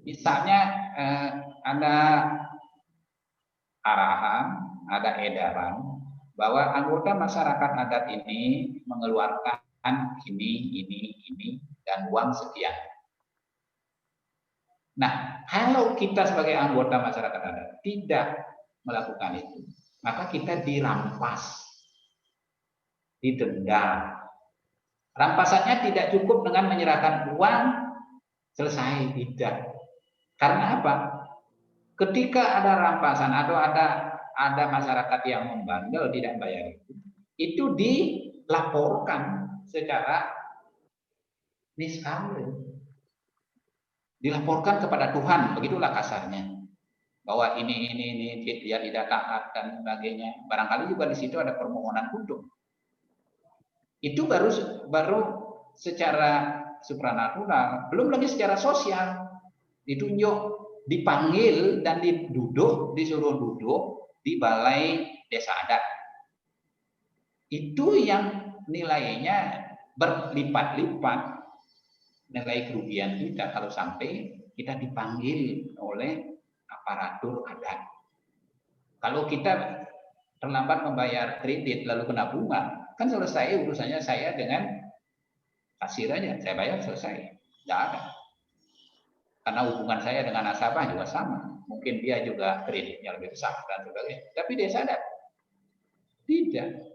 Misalnya ada arahan, ada edaran bahwa anggota masyarakat adat ini mengeluarkan ini, dan uang sekian. Nah, kalau kita sebagai anggota masyarakat adat tidak melakukan itu, maka kita dirampas, didenda. Rampasannya tidak cukup dengan menyerahkan uang selesai, tidak. Karena apa? Ketika ada rampasan atau ada masyarakat yang membandel tidak bayar itu dilaporkan secara niskala. Dilaporkan kepada Tuhan, begitulah kasarnya. Bahwa ini dia tidak taat dan sebagainya. Barangkali juga di situ ada permohonan hukum. Itu baru secara supranatural, belum lagi secara sosial. Ditunjuk, dipanggil dan disuruh duduk di balai desa adat. Itu yang nilainya berlipat-lipat. Nilai kerugian kita kalau sampai kita dipanggil oleh aparatur adat. Kalau kita terlambat membayar kredit lalu kena bunga, kan selesai urusannya saya dengan kasir aja, saya bayar selesai, tidak ada. Karena hubungan saya dengan nasabah juga sama, mungkin dia juga kreditnya lebih besar dan sebagainya. Tapi desa adat tidak.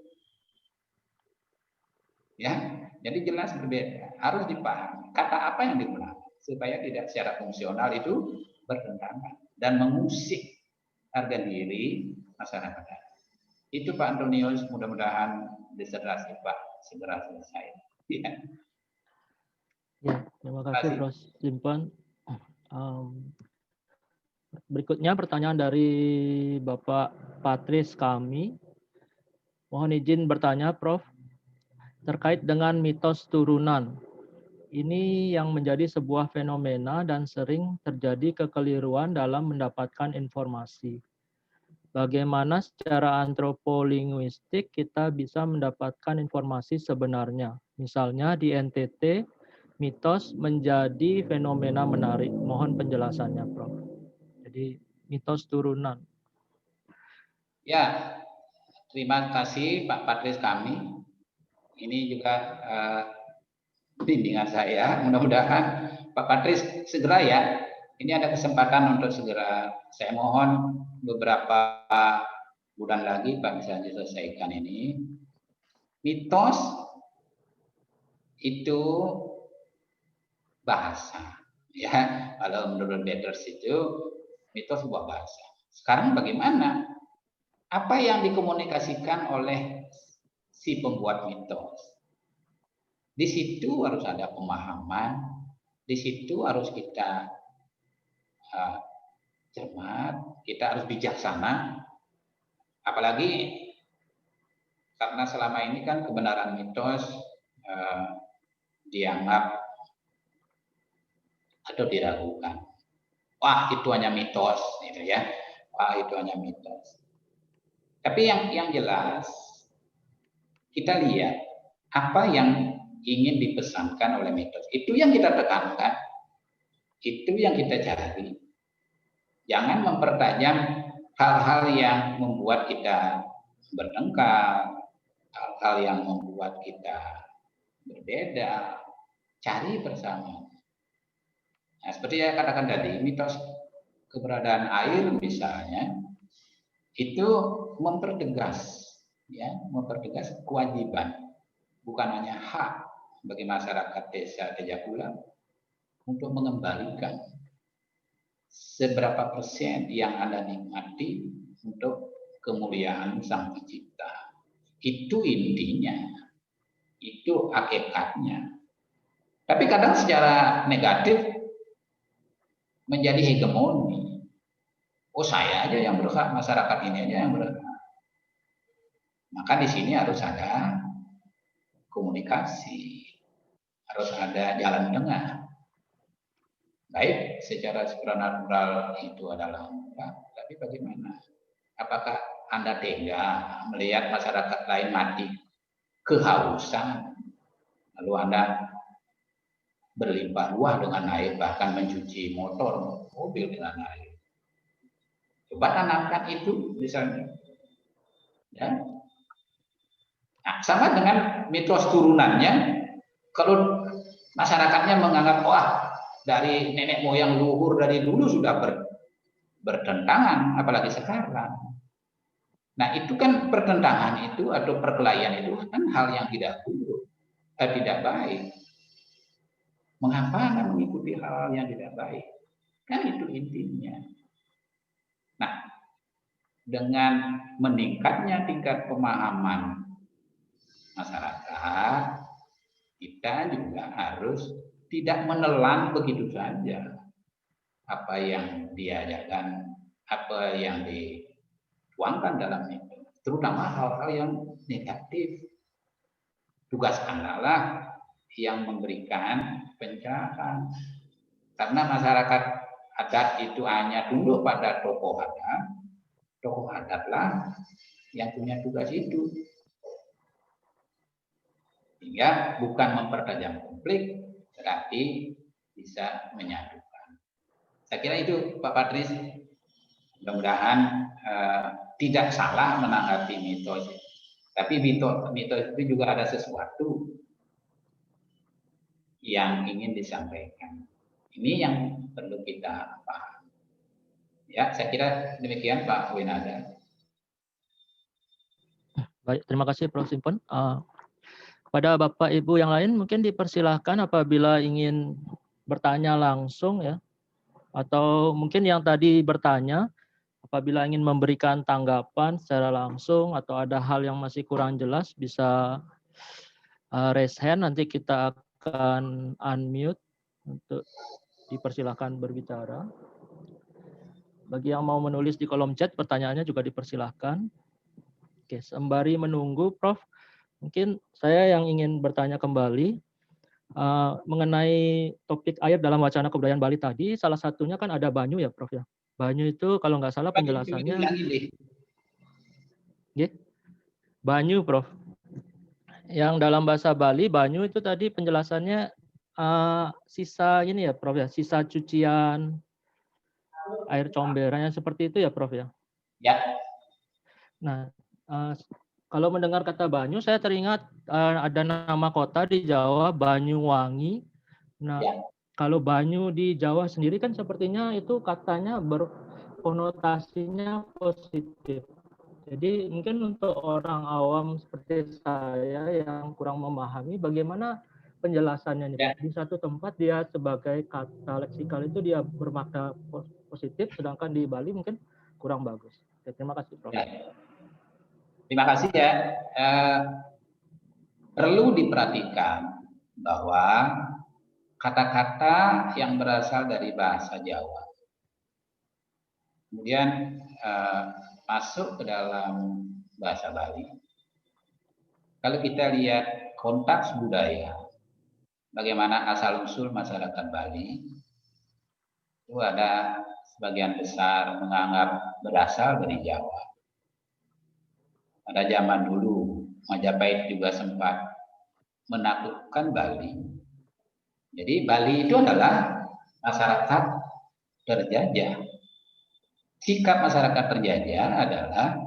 Ya, jadi jelas berbeda. Harus dipahami kata apa yang digunakan supaya tidak secara fungsional itu bertentangan dan mengusik harga diri masyarakat. Itu Pak Antonius, mudah-mudahan diserasi Pak segera selesai. Ya. Ya, terima kasih Prof. Simpan. Berikutnya pertanyaan dari Bapak Patris kami. Mohon izin bertanya, Prof. Terkait dengan mitos turunan. Ini yang menjadi sebuah fenomena dan sering terjadi kekeliruan dalam mendapatkan informasi. Bagaimana secara antropolinguistik kita bisa mendapatkan informasi sebenarnya? Misalnya di NTT, mitos menjadi fenomena menarik. Mohon penjelasannya, Prof. Jadi mitos turunan. Ya, terima kasih Pak Patris kami. Ini juga bimbingan saya. Mudah-mudahan Pak Patris segera ya. Ini ada kesempatan untuk segera. Saya mohon beberapa bulan lagi Pak bisa diselesaikan ini. Mitos itu bahasa. Ya, kalau menurut Beders itu mitos sebuah bahasa. Sekarang bagaimana? Apa yang dikomunikasikan oleh si pembuat mitos? Di situ harus ada pemahaman, di situ harus kita cermat, kita harus bijaksana, apalagi karena selama ini kan kebenaran mitos dianggap atau diragukan. Wah, itu hanya mitos, gitu ya. Wah, itu hanya mitos. Tapi yang jelas kita lihat apa yang ingin dipesankan oleh mitos. Itu yang kita tekankan, itu yang kita cari. Jangan mempertajam hal-hal yang membuat kita bertengkar, hal-hal yang membuat kita berbeda. Cari bersama. Nah, seperti yang katakan tadi, mitos keberadaan air misalnya, itu mempertegas, ya, mempertegas kewajiban, bukan hanya hak bagi masyarakat desa Tejapula untuk mengembalikan seberapa persen yang Anda nikmati untuk kemuliaan Sang Pencipta. Itu intinya, itu hakikatnya. Tapi kadang secara negatif menjadi hegemoni. Oh, saya aja yang berhak, masyarakat ini aja yang berhak. Maka di sini harus ada komunikasi, harus ada jalan tengah. Baik, secara supranatural itu adalah enggak, tapi bagaimana? Apakah Anda tega melihat masyarakat lain mati kehausan, lalu Anda berlimpah ruah dengan air, bahkan mencuci motor, mobil dengan air. Coba tanamkan itu misalnya. Ya. Nah, sama dengan mitos turunannya, kalau masyarakatnya menganggap wah dari nenek moyang luhur dari dulu sudah bertentangan, apalagi sekarang. Nah itu kan pertentangan itu atau perkelahian itu kan hal yang tidak buruk, tidak baik. Mengapa Anda mengikuti hal yang tidak baik? Kan itu intinya. Nah, dengan meningkatnya tingkat pemahaman masyarakat, kita juga harus tidak menelan begitu saja apa yang diajarkan, apa yang dituangkan dalam itu, terutama hal-hal yang negatif. Tugas Anda lah yang memberikan pencerahan, karena masyarakat adat itu hanya tunduk pada tokoh adatlah yang punya tugas itu, sehingga bukan mempertajam konflik, tetapi bisa menyatukan. Saya kira itu Pak Patris, mudah-mudahan tidak salah menanggapi mitos, tapi mitos itu juga ada sesuatu yang ingin disampaikan. Ini yang perlu kita paham. Ya, saya kira demikian Pak Winada. Baik, terima kasih Prof. Simpon. Pada Bapak Ibu yang lain mungkin dipersilahkan apabila ingin bertanya langsung ya, atau mungkin yang tadi bertanya apabila ingin memberikan tanggapan secara langsung atau ada hal yang masih kurang jelas bisa raise hand, nanti kita akan unmute untuk dipersilahkan berbicara. Bagi yang mau menulis di kolom chat pertanyaannya juga dipersilahkan. Oke, sembari menunggu Prof, mungkin saya yang ingin bertanya kembali mengenai topik air dalam wacana kebudayaan Bali tadi, salah satunya kan ada banyu ya Prof ya. Banyu itu kalau nggak salah penjelasannya banyu Prof. Yang dalam bahasa Bali banyu itu tadi penjelasannya sisa ini ya Prof ya, sisa cucian air comberan seperti itu ya Prof ya. Ya. Nah, kalau mendengar kata Banyu, saya teringat ada nama kota di Jawa, Banyuwangi. Nah, Ya. kalau Banyu di Jawa sendiri kan sepertinya itu katanya berkonotasinya positif. Jadi mungkin untuk orang awam seperti saya yang kurang memahami bagaimana penjelasannya nih. Ya. Di satu tempat dia sebagai kata leksikal itu dia bermakna positif, sedangkan di Bali mungkin kurang bagus. Oke, terima kasih Prof. Ya. Terima kasih ya. Perlu diperhatikan bahwa kata-kata yang berasal dari bahasa Jawa kemudian masuk ke dalam bahasa Bali. Kalau kita lihat konteks budaya, bagaimana asal-usul masyarakat Bali, itu ada sebagian besar menganggap berasal dari Jawa. Pada zaman dulu, Majapahit juga sempat menaklukkan Bali. Jadi Bali itu adalah masyarakat terjajah. Sikap masyarakat terjajah adalah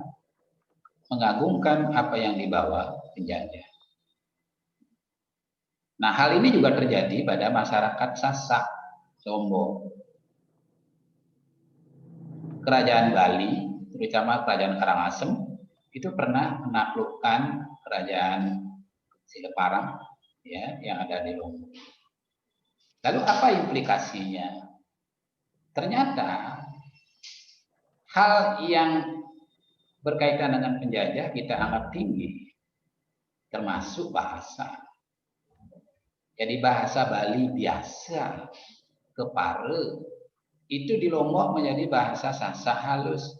mengagungkan apa yang dibawa penjajah. Nah, hal ini juga terjadi pada masyarakat Sasak, Lombok. Kerajaan Bali, terutama Kerajaan Karangasem, itu pernah menaklukkan Kerajaan Sileparang ya, yang ada di Lombok. Lalu apa implikasinya? Ternyata hal yang berkaitan dengan penjajah kita anggap tinggi, termasuk bahasa. Jadi bahasa Bali biasa, kepare, itu di Lombok menjadi bahasa Sasak halus.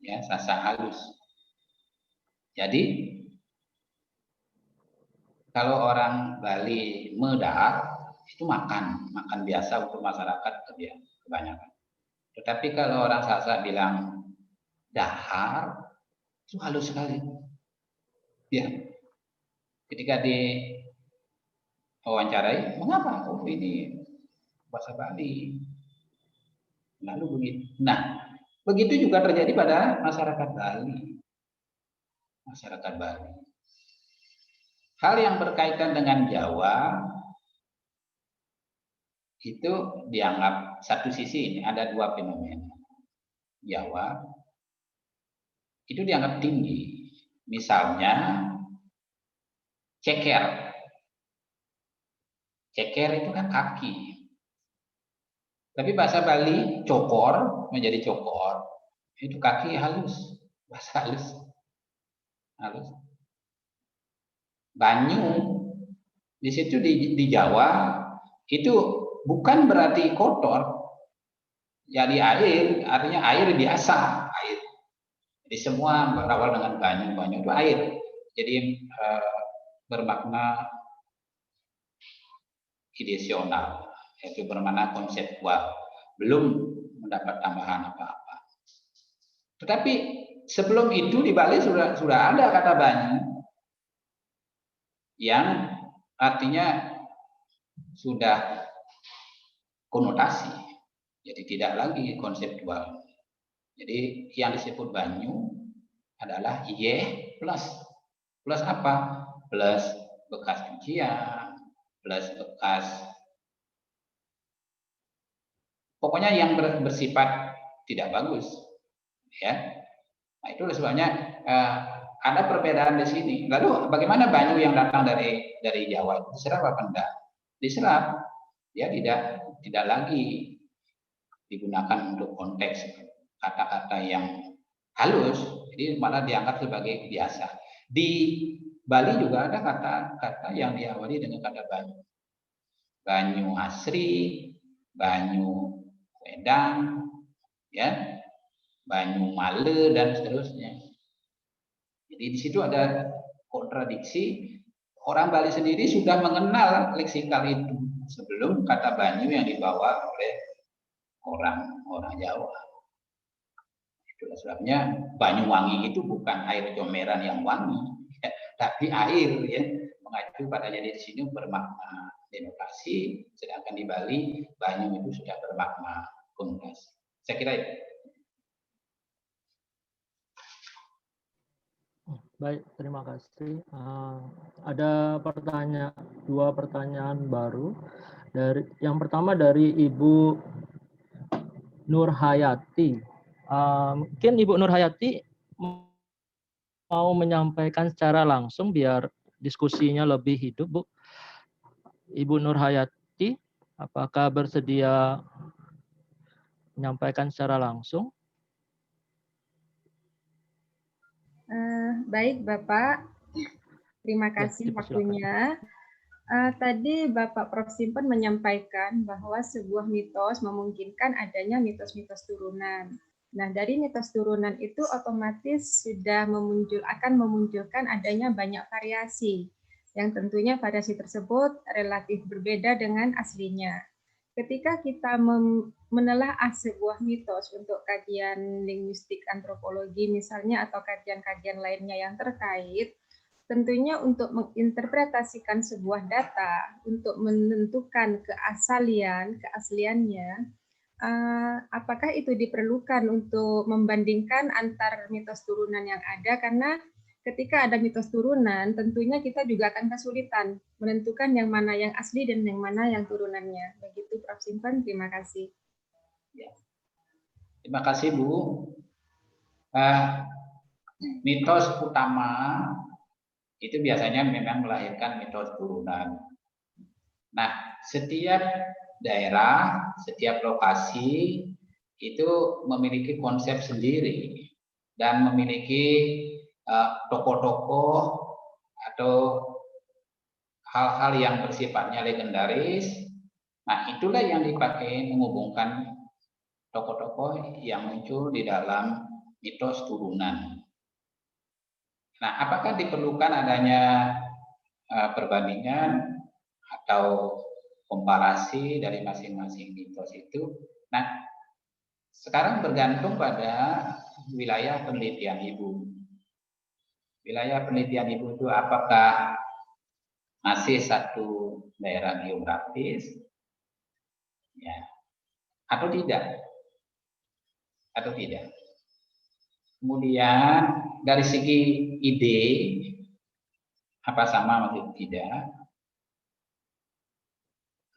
Ya, Sasak halus. Jadi kalau orang Bali medak itu makan biasa untuk masyarakat kebanyakan. Tetapi kalau orang Sasak bilang dahar, itu halus sekali. Ya, ketika diwawancarai, mengapa? Oh, ini bahasa Bali. Lalu begitu. Nah, begitu juga terjadi pada masyarakat Bali. Masyarakat Bali. Hal yang berkaitan dengan Jawa itu dianggap satu sisi ini ada dua fenomena. Jawa itu dianggap tinggi. Misalnya ceker. Ceker itu kan kaki. Tapi bahasa Bali cokor menjadi cokor. Itu kaki halus. Bahasa halus. Halus. Banyu di situ di Jawa itu bukan berarti kotor. Jadi air artinya air biasa, air. Jadi semua berawal dengan banyu, banyu itu air. Jadi bermakna ideasional, yaitu bermakna konseptual, belum mendapat tambahan apa-apa. Tetapi sebelum itu di Bali sudah ada kata banyu yang artinya sudah konotasi, jadi tidak lagi konseptual. Jadi yang disebut banyu adalah ye plus. Plus apa? Plus bekas cucian, plus bekas, pokoknya yang bersifat tidak bagus, ya. Nah, itu sebabnya ada perbedaan di sini. Lalu bagaimana banyu yang datang dari Jawa itu diserap apa enggak? Diserap, ya tidak lagi digunakan untuk konteks kata-kata yang halus, jadi malah dianggap sebagai biasa. Di Bali juga ada kata-kata yang diawali dengan kata banyu. Banyu asri, banyu wedang, ya, banyu male dan seterusnya. Jadi di situ ada kontradiksi. Orang Bali sendiri sudah mengenal leksikal itu sebelum kata banyu yang dibawa oleh orang Jawa. Itulah sebabnya Banyuwangi itu bukan air comeran yang wangi, ya, tapi air, ya, mengacu pada, jadi di sini bermakna denotasi, sedangkan di Bali banyu itu sudah bermakna konotasi. Saya kira itu. Baik, terima kasih. Ada dua pertanyaan baru. Yang pertama dari Ibu Nurhayati. Mungkin Ibu Nurhayati mau menyampaikan secara langsung biar diskusinya lebih hidup, Bu. Ibu Nurhayati, apakah bersedia menyampaikan secara langsung? Baik, Bapak. Terima kasih waktunya. Tadi Bapak Prof. Simpen menyampaikan bahwa sebuah mitos memungkinkan adanya mitos-mitos turunan. Nah, dari mitos turunan itu otomatis sudah akan memunculkan adanya banyak variasi, yang tentunya variasi tersebut relatif berbeda dengan aslinya. Ketika kita menelaah sebuah mitos untuk kajian linguistik antropologi misalnya atau kajian-kajian lainnya yang terkait, tentunya untuk menginterpretasikan sebuah data, untuk menentukan keasliannya, apakah itu diperlukan untuk membandingkan antar mitos turunan yang ada, karena ketika ada mitos turunan, tentunya kita juga akan kesulitan menentukan yang mana yang asli dan yang mana yang turunannya. Begitu, Prof. Simpen. Terima kasih. Ya. Terima kasih, Bu. Mitos utama itu biasanya memang melahirkan mitos turunan. Nah, setiap daerah, setiap lokasi itu memiliki konsep sendiri dan memiliki tokoh-tokoh atau hal-hal yang bersifatnya legendaris. Nah, itulah yang dipakai menghubungkan tokoh-tokoh yang muncul di dalam mitos turunan. Nah, apakah diperlukan adanya perbandingan atau komparasi dari masing-masing mitos itu? Nah, sekarang bergantung pada wilayah penelitian Ibu. Wilayah penelitian Ibu itu apakah masih satu daerah geografis, ya, atau tidak? Atau tidak? Kemudian dari segi ide, apa sama atau tidak?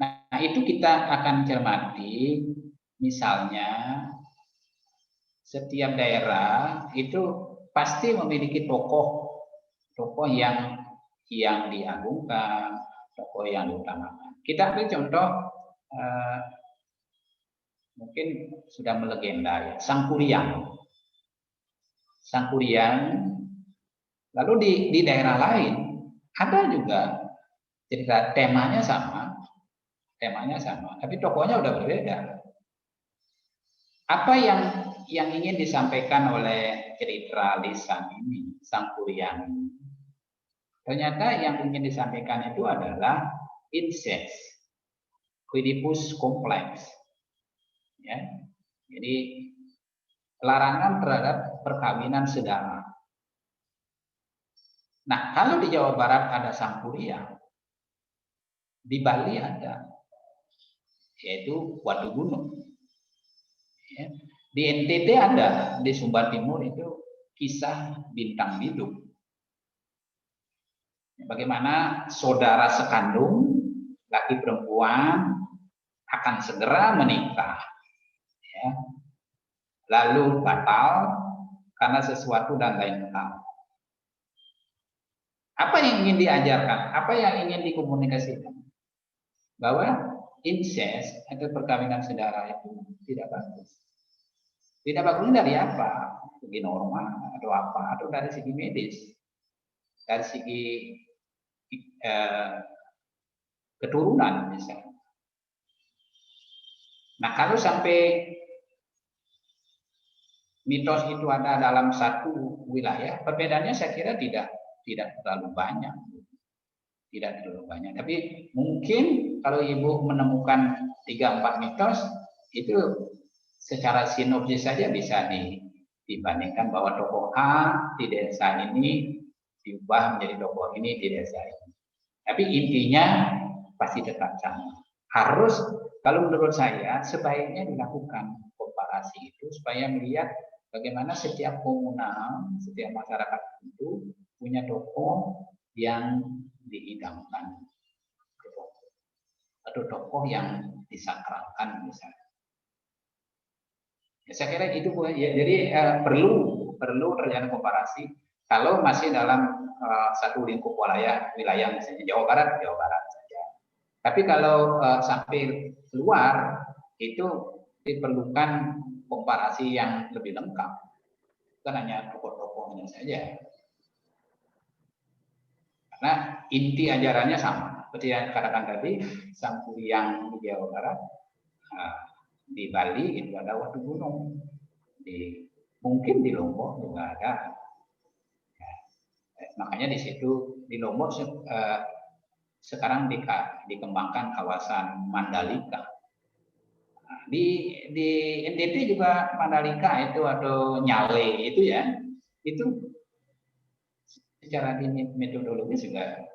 Nah, itu kita akan cermati, misalnya setiap daerah itu pasti memiliki tokoh yang diagungkan, tokoh yang diutamakan. Kita ambil contoh mungkin sudah melegenda ya, Sangkuriang. Lalu di daerah lain ada juga cerita temanya sama, tapi tokohnya udah berbeda. Apa yang ingin disampaikan oleh cerita lisan ini, Sangkuriang ini? Ternyata yang ingin disampaikan itu adalah incest, Oedipus complex. Ya. Jadi larangan terhadap perkawinan saudara. Nah, kalau di Jawa Barat ada Sangkuriang, di Bali ada, yaitu Watu Gunung. Ya. Di NTT ada, di Sumba Timur itu kisah Bintang Bidung. Bagaimana saudara sekandung, laki perempuan, akan segera menikah. Ya. Lalu batal karena sesuatu dan lain hal. Apa yang ingin diajarkan? Apa yang ingin dikomunikasikan? Bahwa incest atau perkawinan saudara itu tidak bagus. Tidak bagusnya dari apa? Segi norma atau apa? Atau dari segi medis? Dari segi keturunan misalnya. Nah, kalau sampai mitos itu ada dalam satu wilayah, perbedaannya saya kira tidak terlalu banyak. Tidak terlalu banyak. Tapi mungkin kalau Ibu menemukan 3-4 mitos, itu secara sinopsis saja bisa dibandingkan bahwa tokoh A di desa ini diubah menjadi tokoh ini di desa ini. Tapi intinya pasti tetap sama. Harus, kalau menurut saya, sebaiknya dilakukan komparasi itu supaya melihat bagaimana setiap komunal, setiap masyarakat itu punya tokoh yang diidamkan atau tokoh yang disakralkan misalnya. Ya, saya kira itu ya, jadi perlu terjadi komparasi kalau masih dalam satu lingkup wilayah misalnya Jawa Barat saja. Tapi kalau sampai luar itu diperlukan komparasi yang lebih lengkap, bukan hanya tokoh-tokohnya saja. Karena inti ajarannya sama, seperti yang katakan tadi, Sangkuriang di Jawa Barat, di Bali itu ada Watu Gunung, mungkin di Lombok juga ada. Makanya di situ di Lombok sekarang dikembangkan kawasan Mandalika. Di NTT juga Mandalika itu atau Nyale itu ya, itu secara metodologis juga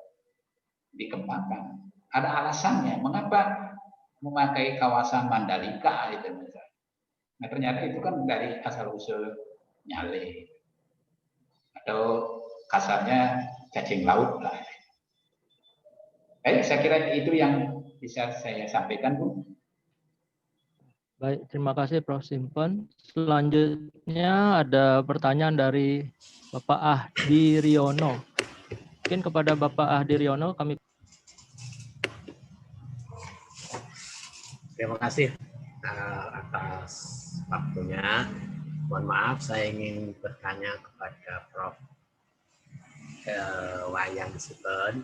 dikembangkan. Ada alasannya mengapa memakai kawasan Mandalika itu misalnya. Nah, ternyata itu kan dari asal usul Nyale atau kasarnya cacing laut lah. Saya kira itu yang bisa saya sampaikan, Bu. Baik, terima kasih Prof. Simpen. Selanjutnya ada pertanyaan dari Bapak Ahdi Riono. Mungkin kepada Bapak Ahdi Riono kami. Terima kasih atas waktunya. Mohon maaf, saya ingin bertanya kepada Prof. Wayan Simpen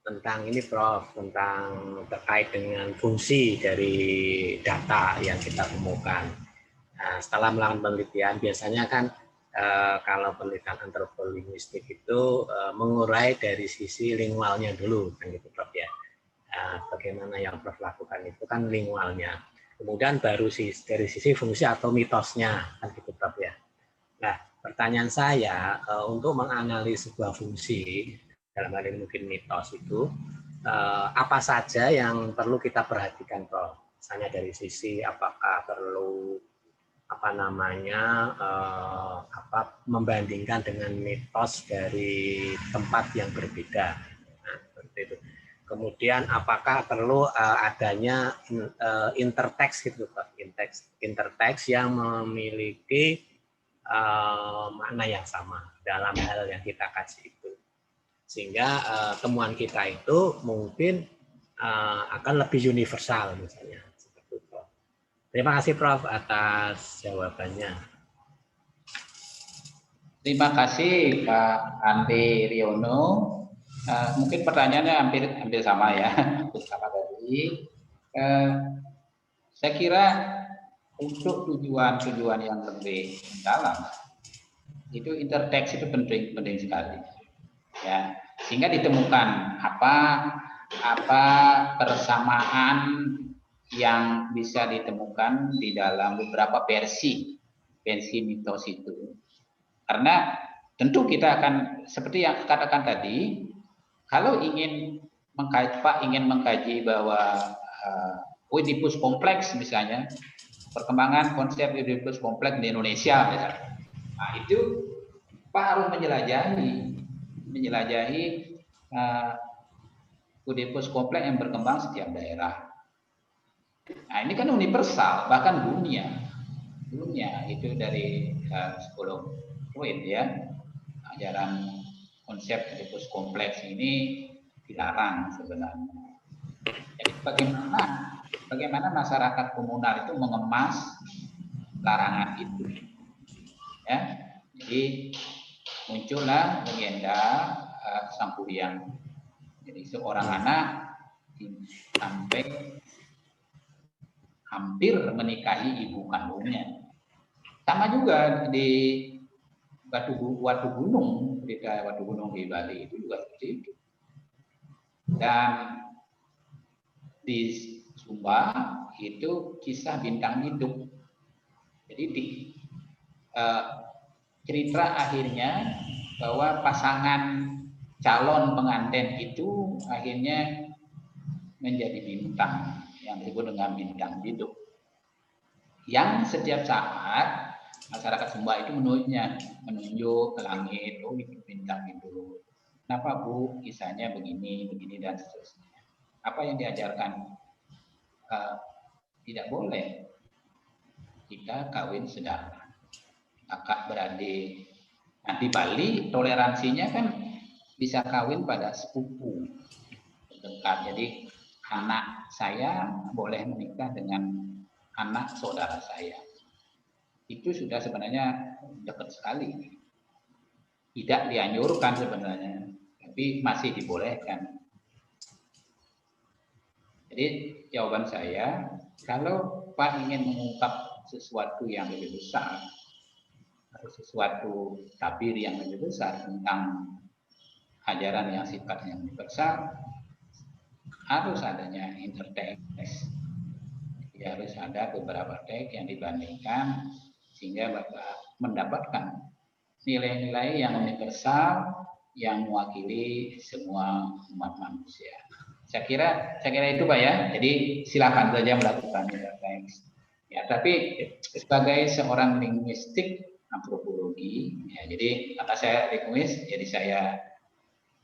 tentang ini, Prof, tentang terkait dengan fungsi dari data yang kita temukan. Nah, setelah melakukan penelitian, biasanya kan kalau penelitian antropolinguistik itu mengurai dari sisi lingualnya dulu, kan gitu, Prof ya. Bagaimana yang Prof lakukan itu kan lingualnya. Kemudian baru dari sisi fungsi atau mitosnya, kan gitu, Prof ya. pertanyaan saya untuk menganalisis sebuah fungsi, dalam hal ini mungkin mitos itu, apa saja yang perlu kita perhatikan, Prof? Misalnya dari sisi apakah perlu membandingkan dengan mitos dari tempat yang berbeda. Nah, seperti itu. Kemudian apakah perlu adanya interteks gitu, Pak? Interteks yang memiliki makna yang sama dalam hal yang kita kaji itu, sehingga temuan kita itu mungkin akan lebih universal misalnya. Seperti itu. Terima kasih Prof atas jawabannya. Terima kasih Pak Andi Riono. Mungkin pertanyaannya hampir sama ya, sama tadi. Saya kira untuk tujuan yang lebih mendalam itu interteks itu penting sekali, ya, sehingga ditemukan apa persamaan yang bisa ditemukan di dalam beberapa versi mitos itu. Karena tentu kita akan seperti yang katakan tadi, kalau ingin mengkaji bahwa Oedipus kompleks misalnya, perkembangan konsep Oedipus kompleks di Indonesia misalnya. Nah, itu Pak harus menjelajahi Oedipus kompleks yang berkembang setiap daerah. Nah, ini kan universal, bahkan dunia itu dari psikolog Freud ya, ajaran konsep Oedipus kompleks ini dilarang sebenarnya. Jadi bagaimana masyarakat komunal itu mengemas larangan itu, ya. Jadi muncullah legenda Sang Kuryang. Jadi seorang anak sampai hampir menikahi ibu kandungnya. Sama juga di Watu Gunung di Bali itu juga seperti itu. Dan di Sumba itu kisah bintang hidup. Jadi cerita akhirnya bahwa pasangan calon pengantin itu akhirnya menjadi bintang yang disebut dengan bintang hidup. Yang setiap saat masyarakat Sumba itu menunjuk ke langit, oh itu bintang hidup. Kenapa Bu kisahnya begini dan seterusnya. Apa yang diajarkan? Tidak boleh kita kawin saudara, kakak beradik. Nah, di Bali toleransinya kan bisa kawin pada sepupu dekat. Jadi anak saya boleh menikah dengan anak saudara saya. Itu sudah sebenarnya dekat sekali. Tidak dianjurkan sebenarnya, tapi masih dibolehkan. Jadi jawaban saya, kalau Pak ingin mengungkap sesuatu yang lebih besar, atau sesuatu tabir yang lebih besar tentang ajaran yang sifatnya universal, harus adanya interteks. Jadi harus ada beberapa teks yang dibandingkan sehingga Bapak mendapatkan nilai-nilai yang universal yang mewakili semua umat manusia. Saya kira itu Pak ya. Jadi silakan saja melakukan interteks. Ya, tapi sebagai seorang linguistik antropologi, ya, jadi karena saya linguis, jadi saya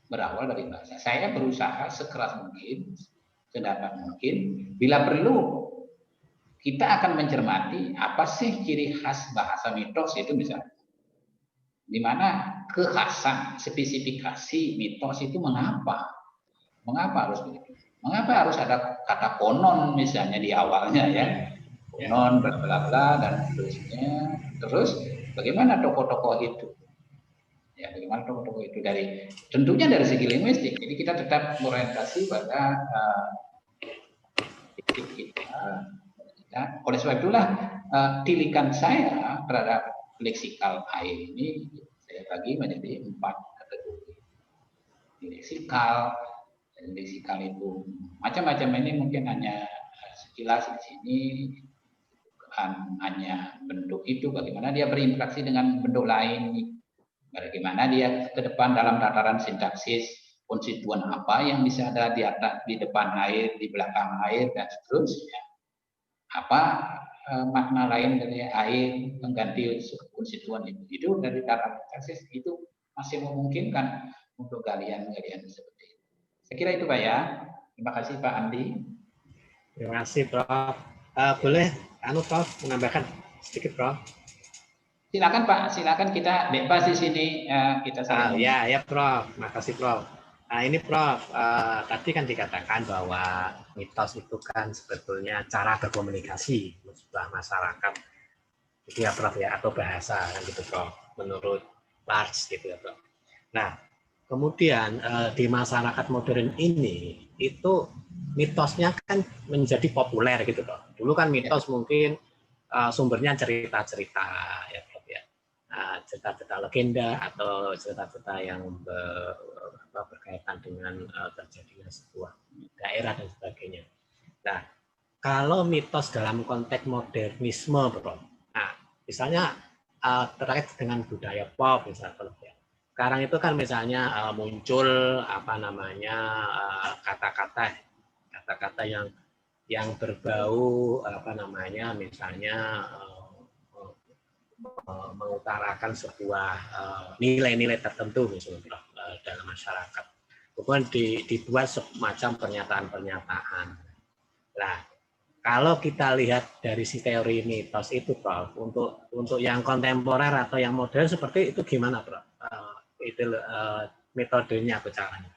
berawal dari bahasa. Saya berusaha sekeras mungkin, sedapat mungkin, bila perlu kita akan mencermati apa sih ciri khas bahasa mitos itu misalnya. Di mana kekhasan, spesifikasi mitos itu mengapa harus begitu? Mengapa harus ada kata konon misalnya di awalnya ya? Konon bla bla bla dan seterusnya. Terus bagaimana tokoh-tokoh itu? Ya, bagaimana tokoh-tokoh itu tentunya dari segi linguistik. Jadi kita tetap berorientasi pada kita. Oleh sebab itulah tilikan saya terhadap leksikal air ini saya bagi menjadi 4 kategori. Leksikal itu macam-macam, ini mungkin hanya sekilas di sini bukan hanya bentuk itu, bagaimana dia berinteraksi dengan bentuk lain, bagaimana dia ke depan dalam tataran sintaksis, konstituen apa yang bisa ada di atas, di depan air, di belakang air, dan seterusnya. Apa makna lain dari air mengganti konstituen itu dari tataran sintaksis itu masih memungkinkan untuk galian-galian seperti itu. Saya kira itu Pak ya. Terima kasih Pak Andi. Terima kasih Prof. Boleh Prof menambahkan sedikit Prof? Silakan Pak, silakan, kita bebas di sini, kita saling. Ya Prof, makasih Prof. Nah ini Prof, tadi kan dikatakan bahwa mitos itu kan sebetulnya cara berkomunikasi sebuah masyarakat, gitu ya Prof ya, atau bahasa kan gitu Prof, menurut Large gitu ya Prof. Nah kemudian di masyarakat modern ini itu mitosnya kan menjadi populer gitu Prof. Dulu kan mitos mungkin sumbernya cerita-cerita ya Prof ya, cerita-cerita legenda atau cerita-cerita yang berkaitan dengan terjadinya sebuah daerah dan sebagainya. Nah, kalau mitos dalam konteks modernisme, Prof. Nah, misalnya terkait dengan budaya pop misalnya ya. Sekarang itu kan misalnya muncul apa namanya kata-kata yang berbau apa namanya misalnya mengutarakan sebuah nilai-nilai tertentu misalnya dalam masyarakat. Kemudian dibuat semacam pernyataan-pernyataan. Nah, kalau kita lihat dari si teori mitos itu, Prof, untuk yang kontemporer atau yang modern seperti itu gimana, Prof? Itu metodenya atau caranya.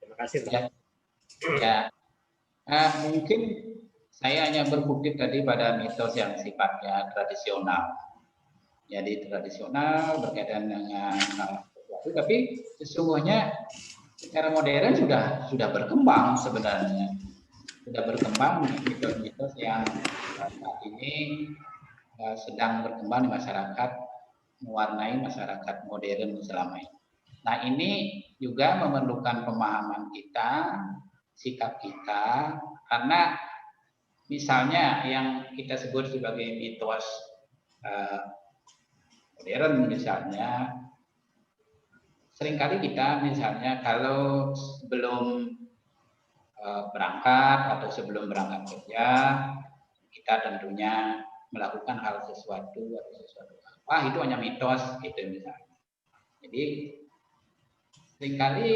Terima kasih, Prof. Ya. Mungkin saya hanya berbukti tadi pada mitos yang sifatnya tradisional. Jadi tradisional berkaitan dengan sesuatu, tapi sesungguhnya secara modern sudah berkembang sebenarnya. Sudah berkembang mitos-mitos yang saat ini sedang berkembang di masyarakat, mewarnai masyarakat modern selama ini. Nah, ini juga memerlukan pemahaman kita, sikap kita, karena misalnya yang kita sebut sebagai mitos modern misalnya, seringkali kita misalnya kalau sebelum berangkat atau sebelum berangkat kerja, kita tentunya melakukan hal sesuatu atau sesuatu apa, itu hanya mitos gitu misalnya. Jadi seringkali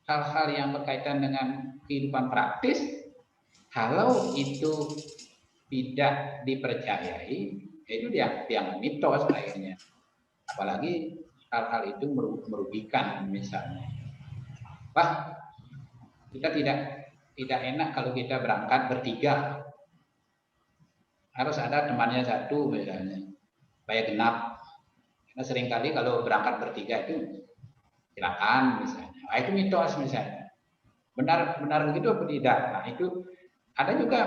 hal-hal yang berkaitan dengan kehidupan praktis, kalau itu tidak dipercayai, itu dianggap mitos akhirnya. Apalagi hal-hal itu merugikan misalnya. Wah, kita tidak enak kalau kita berangkat bertiga. Harus ada temannya satu misalnya, supaya genap. Karena seringkali kalau berangkat bertiga itu silakan misalnya. Nah, itu mitos misalnya. Benar begitu atau tidak? Nah, itu ada juga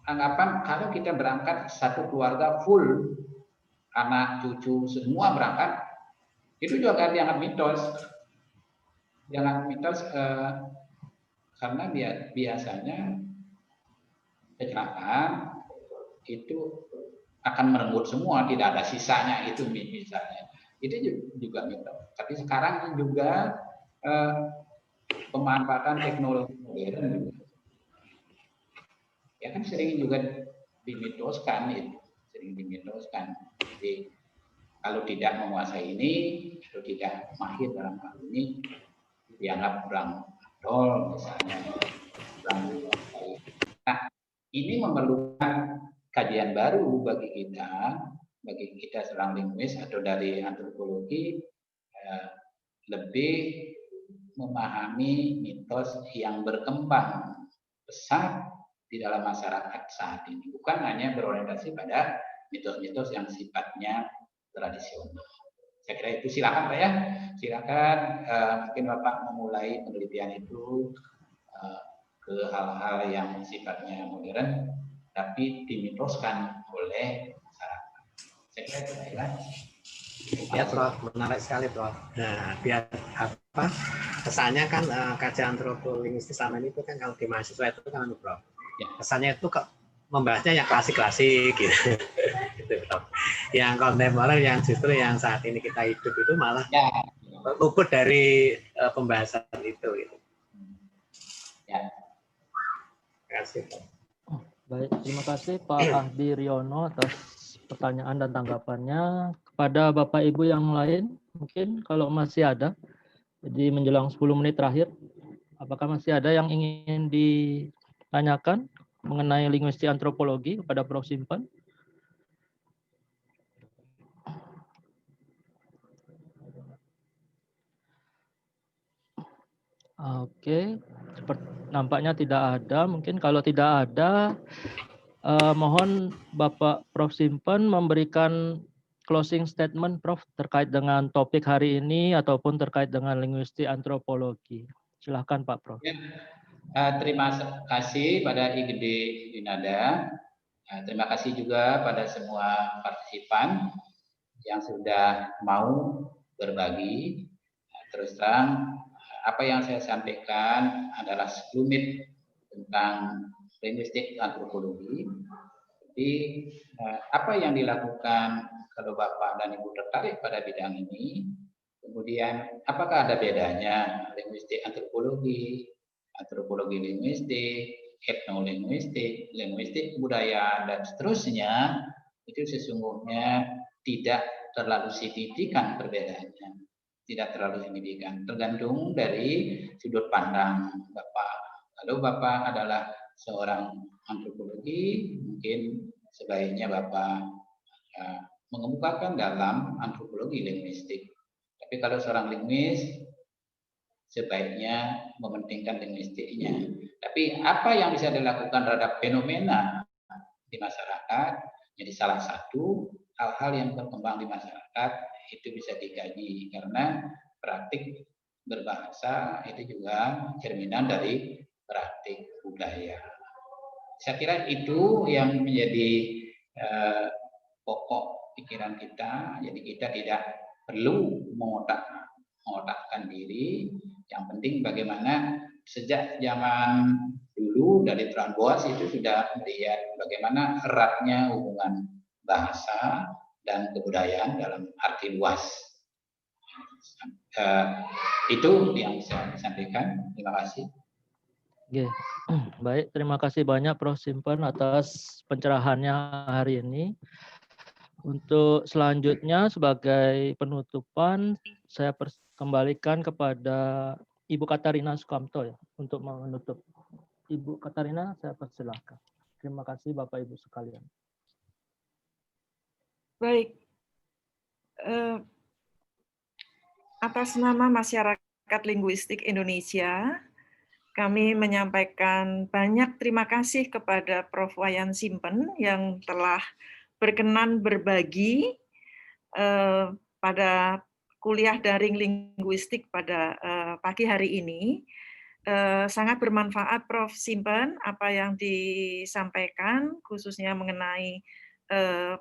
anggapan kalau kita berangkat satu keluarga full, anak cucu semua berangkat, itu juga dianggap mitos. Jangan mitos karena biasanya kecelakaan itu akan merenggut semua, tidak ada sisanya itu misalnya. Itu juga mitos. Tapi sekarang juga pemanfaatan teknologi modern juga. Ya kan sering juga dimitoskan itu, sering dimitoskan. Jadi kalau tidak menguasai ini, atau tidak mahir dalam hal ini, dianggap kurang adol misalnya. Nah, ini memerlukan kajian baru bagi kita seorang linguis atau dari antropologi, lebih memahami mitos yang berkembang besar di dalam masyarakat saat ini, bukan hanya berorientasi pada mitos-mitos yang sifatnya tradisional. Saya kira itu. Silakan Pak ya, silakan mungkin Bapak memulai penelitian itu ke hal-hal yang sifatnya modern, tapi dimitoskan oleh masyarakat. Saya kira itu Pak ya. Ya Prof, menarik sekali Prof. Nah, biar apa kesannya kan kajian antropologi selama ini itu kan kalau di mahasiswa itu kan Prof. Ya, kesannya itu membahasnya yang klasik-klasik gitu. Gitu, Prof. Yang kontemporer yang justru yang saat ini kita hidup itu malah luput dari pembahasan itu gitu. Ya. Terima kasih, Prof. Baik, terima kasih Pak Ahdi Riono atas pertanyaan dan tanggapannya. Kepada Bapak Ibu yang lain, mungkin kalau masih ada, jadi menjelang 10 menit terakhir, apakah masih ada yang ingin ditanyakan mengenai linguistik antropologi kepada Prof. Simpan? Oke, nampaknya tidak ada. Mungkin kalau tidak ada, mohon Bapak Prof. Simpan memberikan closing statement, Prof, terkait dengan topik hari ini ataupun terkait dengan linguistik antropologi. Silakan Pak Prof. Ya. Terima kasih pada IGD Yunada. Terima kasih juga pada semua partisipan yang sudah mau berbagi. Terus terang, apa yang saya sampaikan adalah sekelumit tentang linguistik antropologi. Jadi apa yang dilakukan kalau Bapak dan Ibu tertarik pada bidang ini, kemudian apakah ada bedanya linguistik antropologi, antropologi linguistik, etnolinguistik, linguistik budaya, dan seterusnya, itu sesungguhnya tidak terlalu signifikan perbedaannya. Tidak terlalu signifikan, tergantung dari sudut pandang Bapak. Kalau Bapak adalah seorang antropologi, mungkin sebaiknya Bapak mengemukakan dalam antropologi linguistik. Tapi kalau seorang linguis, sebaiknya mementingkan linguistiknya. Tapi apa yang bisa dilakukan terhadap fenomena di masyarakat, jadi salah satu hal-hal yang berkembang di masyarakat itu bisa dikaji, karena praktik berbahasa itu juga cerminan dari praktik budaya. Saya kira itu yang menjadi pokok pikiran kita. Jadi kita tidak perlu mengotakkan diri. Yang penting bagaimana sejak zaman dulu dari Tuan Boas itu sudah melihat bagaimana eratnya hubungan bahasa dan kebudayaan dalam arti luas. Itu yang saya sampaikan. Terima kasih. Oke. Baik, terima kasih banyak Prof. Simpan atas pencerahannya hari ini. Untuk selanjutnya sebagai penutupan, saya kembalikan kepada Ibu Katarina Sukamto ya untuk menutup. Ibu Katarina, saya persilahkan. Terima kasih Bapak Ibu sekalian. Baik, atas nama Masyarakat Linguistik Indonesia, kami menyampaikan banyak terima kasih kepada Prof. Wayan Simpen yang telah berkenan berbagi pada kuliah daring linguistik pada pagi hari ini. Sangat bermanfaat Prof. Simpen apa yang disampaikan, khususnya mengenai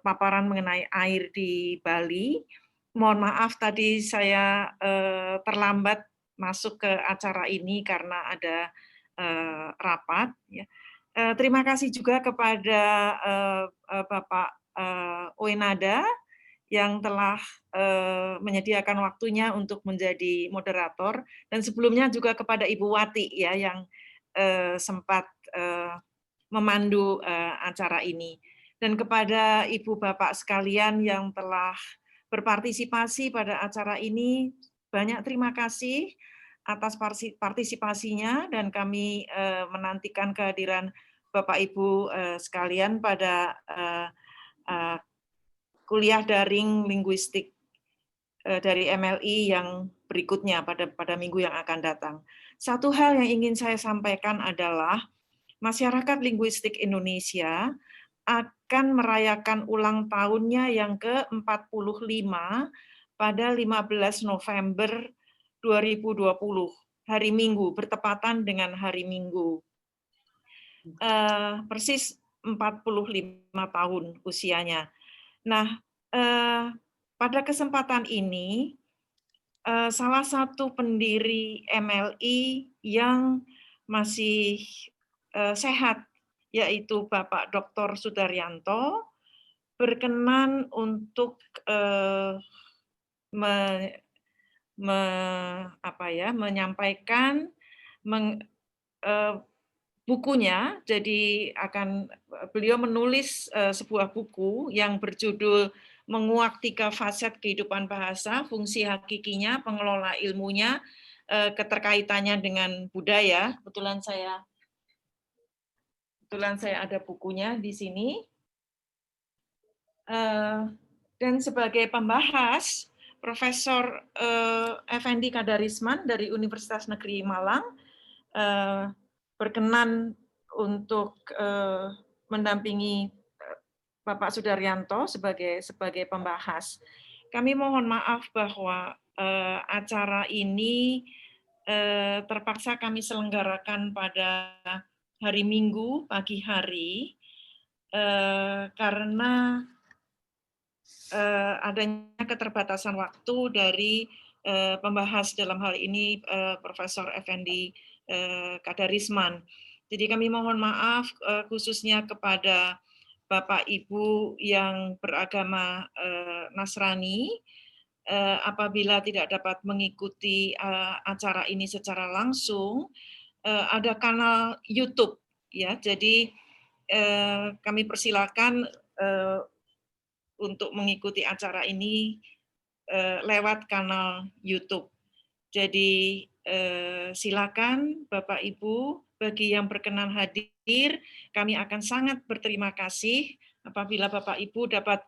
paparan mengenai air di Bali. Mohon maaf tadi saya terlambat masuk ke acara ini karena ada rapat. Ya. Terima kasih juga kepada Bapak Oenada yang telah menyediakan waktunya untuk menjadi moderator, dan sebelumnya juga kepada Ibu Wati ya yang sempat memandu acara ini. Dan kepada Ibu Bapak sekalian yang telah berpartisipasi pada acara ini, banyak terima kasih atas partisipasinya, dan kami menantikan kehadiran Bapak Ibu sekalian pada kuliah daring linguistik dari MLI yang berikutnya pada minggu yang akan datang. Satu hal yang ingin saya sampaikan adalah Masyarakat Linguistik Indonesia akan merayakan ulang tahunnya yang ke-45 pada 15 November 2020, hari Minggu, bertepatan dengan hari Minggu. Persis 45 tahun usianya. Nah, pada kesempatan ini, salah satu pendiri MLI yang masih sehat yaitu Bapak Dr. Sudaryanto, berkenan untuk menyampaikan bukunya. Jadi beliau menulis sebuah buku yang berjudul Menguak 3 Faset Kehidupan Bahasa, Fungsi Hakikinya, Pengelola Ilmunya, Keterkaitannya dengan Budaya. Kebetulan saya ada bukunya di sini. Dan sebagai pembahas, Profesor Effendi Kadarisman dari Universitas Negeri Malang berkenan untuk mendampingi Bapak Sudaryanto sebagai pembahas. Kami mohon maaf bahwa acara ini terpaksa kami selenggarakan pada hari Minggu pagi hari karena adanya keterbatasan waktu dari pembahas dalam hal ini Profesor Effendi Kadarisman. Jadi kami mohon maaf khususnya kepada Bapak Ibu yang beragama Nasrani apabila tidak dapat mengikuti acara ini secara langsung. Ada kanal YouTube ya. Jadi kami persilakan untuk mengikuti acara ini lewat kanal YouTube. Jadi silakan Bapak Ibu, bagi yang berkenan hadir, kami akan sangat berterima kasih apabila Bapak Ibu dapat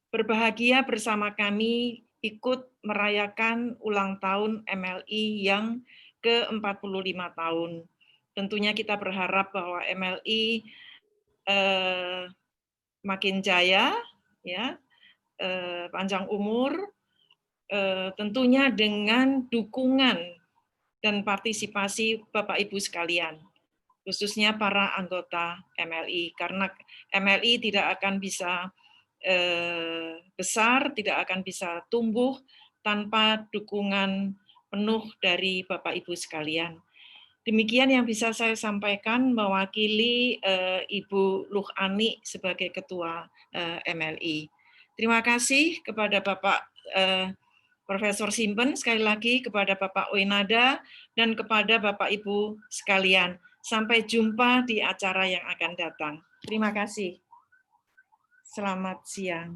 berbahagia bersama kami ikut merayakan ulang tahun MLI yang ke-45 tahun. Tentunya kita berharap bahwa MLI makin jaya, ya, panjang umur, tentunya dengan dukungan dan partisipasi Bapak Ibu sekalian, khususnya para anggota MLI, karena MLI tidak akan bisa besar, tidak akan bisa tumbuh tanpa dukungan penuh dari Bapak Ibu sekalian. Demikian yang bisa saya sampaikan mewakili Ibu Luh Ani sebagai Ketua MLI. Terima kasih kepada Bapak Profesor Simpen, sekali lagi kepada Bapak Oenada, dan kepada Bapak Ibu sekalian. Sampai jumpa di acara yang akan datang. Terima kasih. Selamat siang.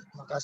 Terima kasih.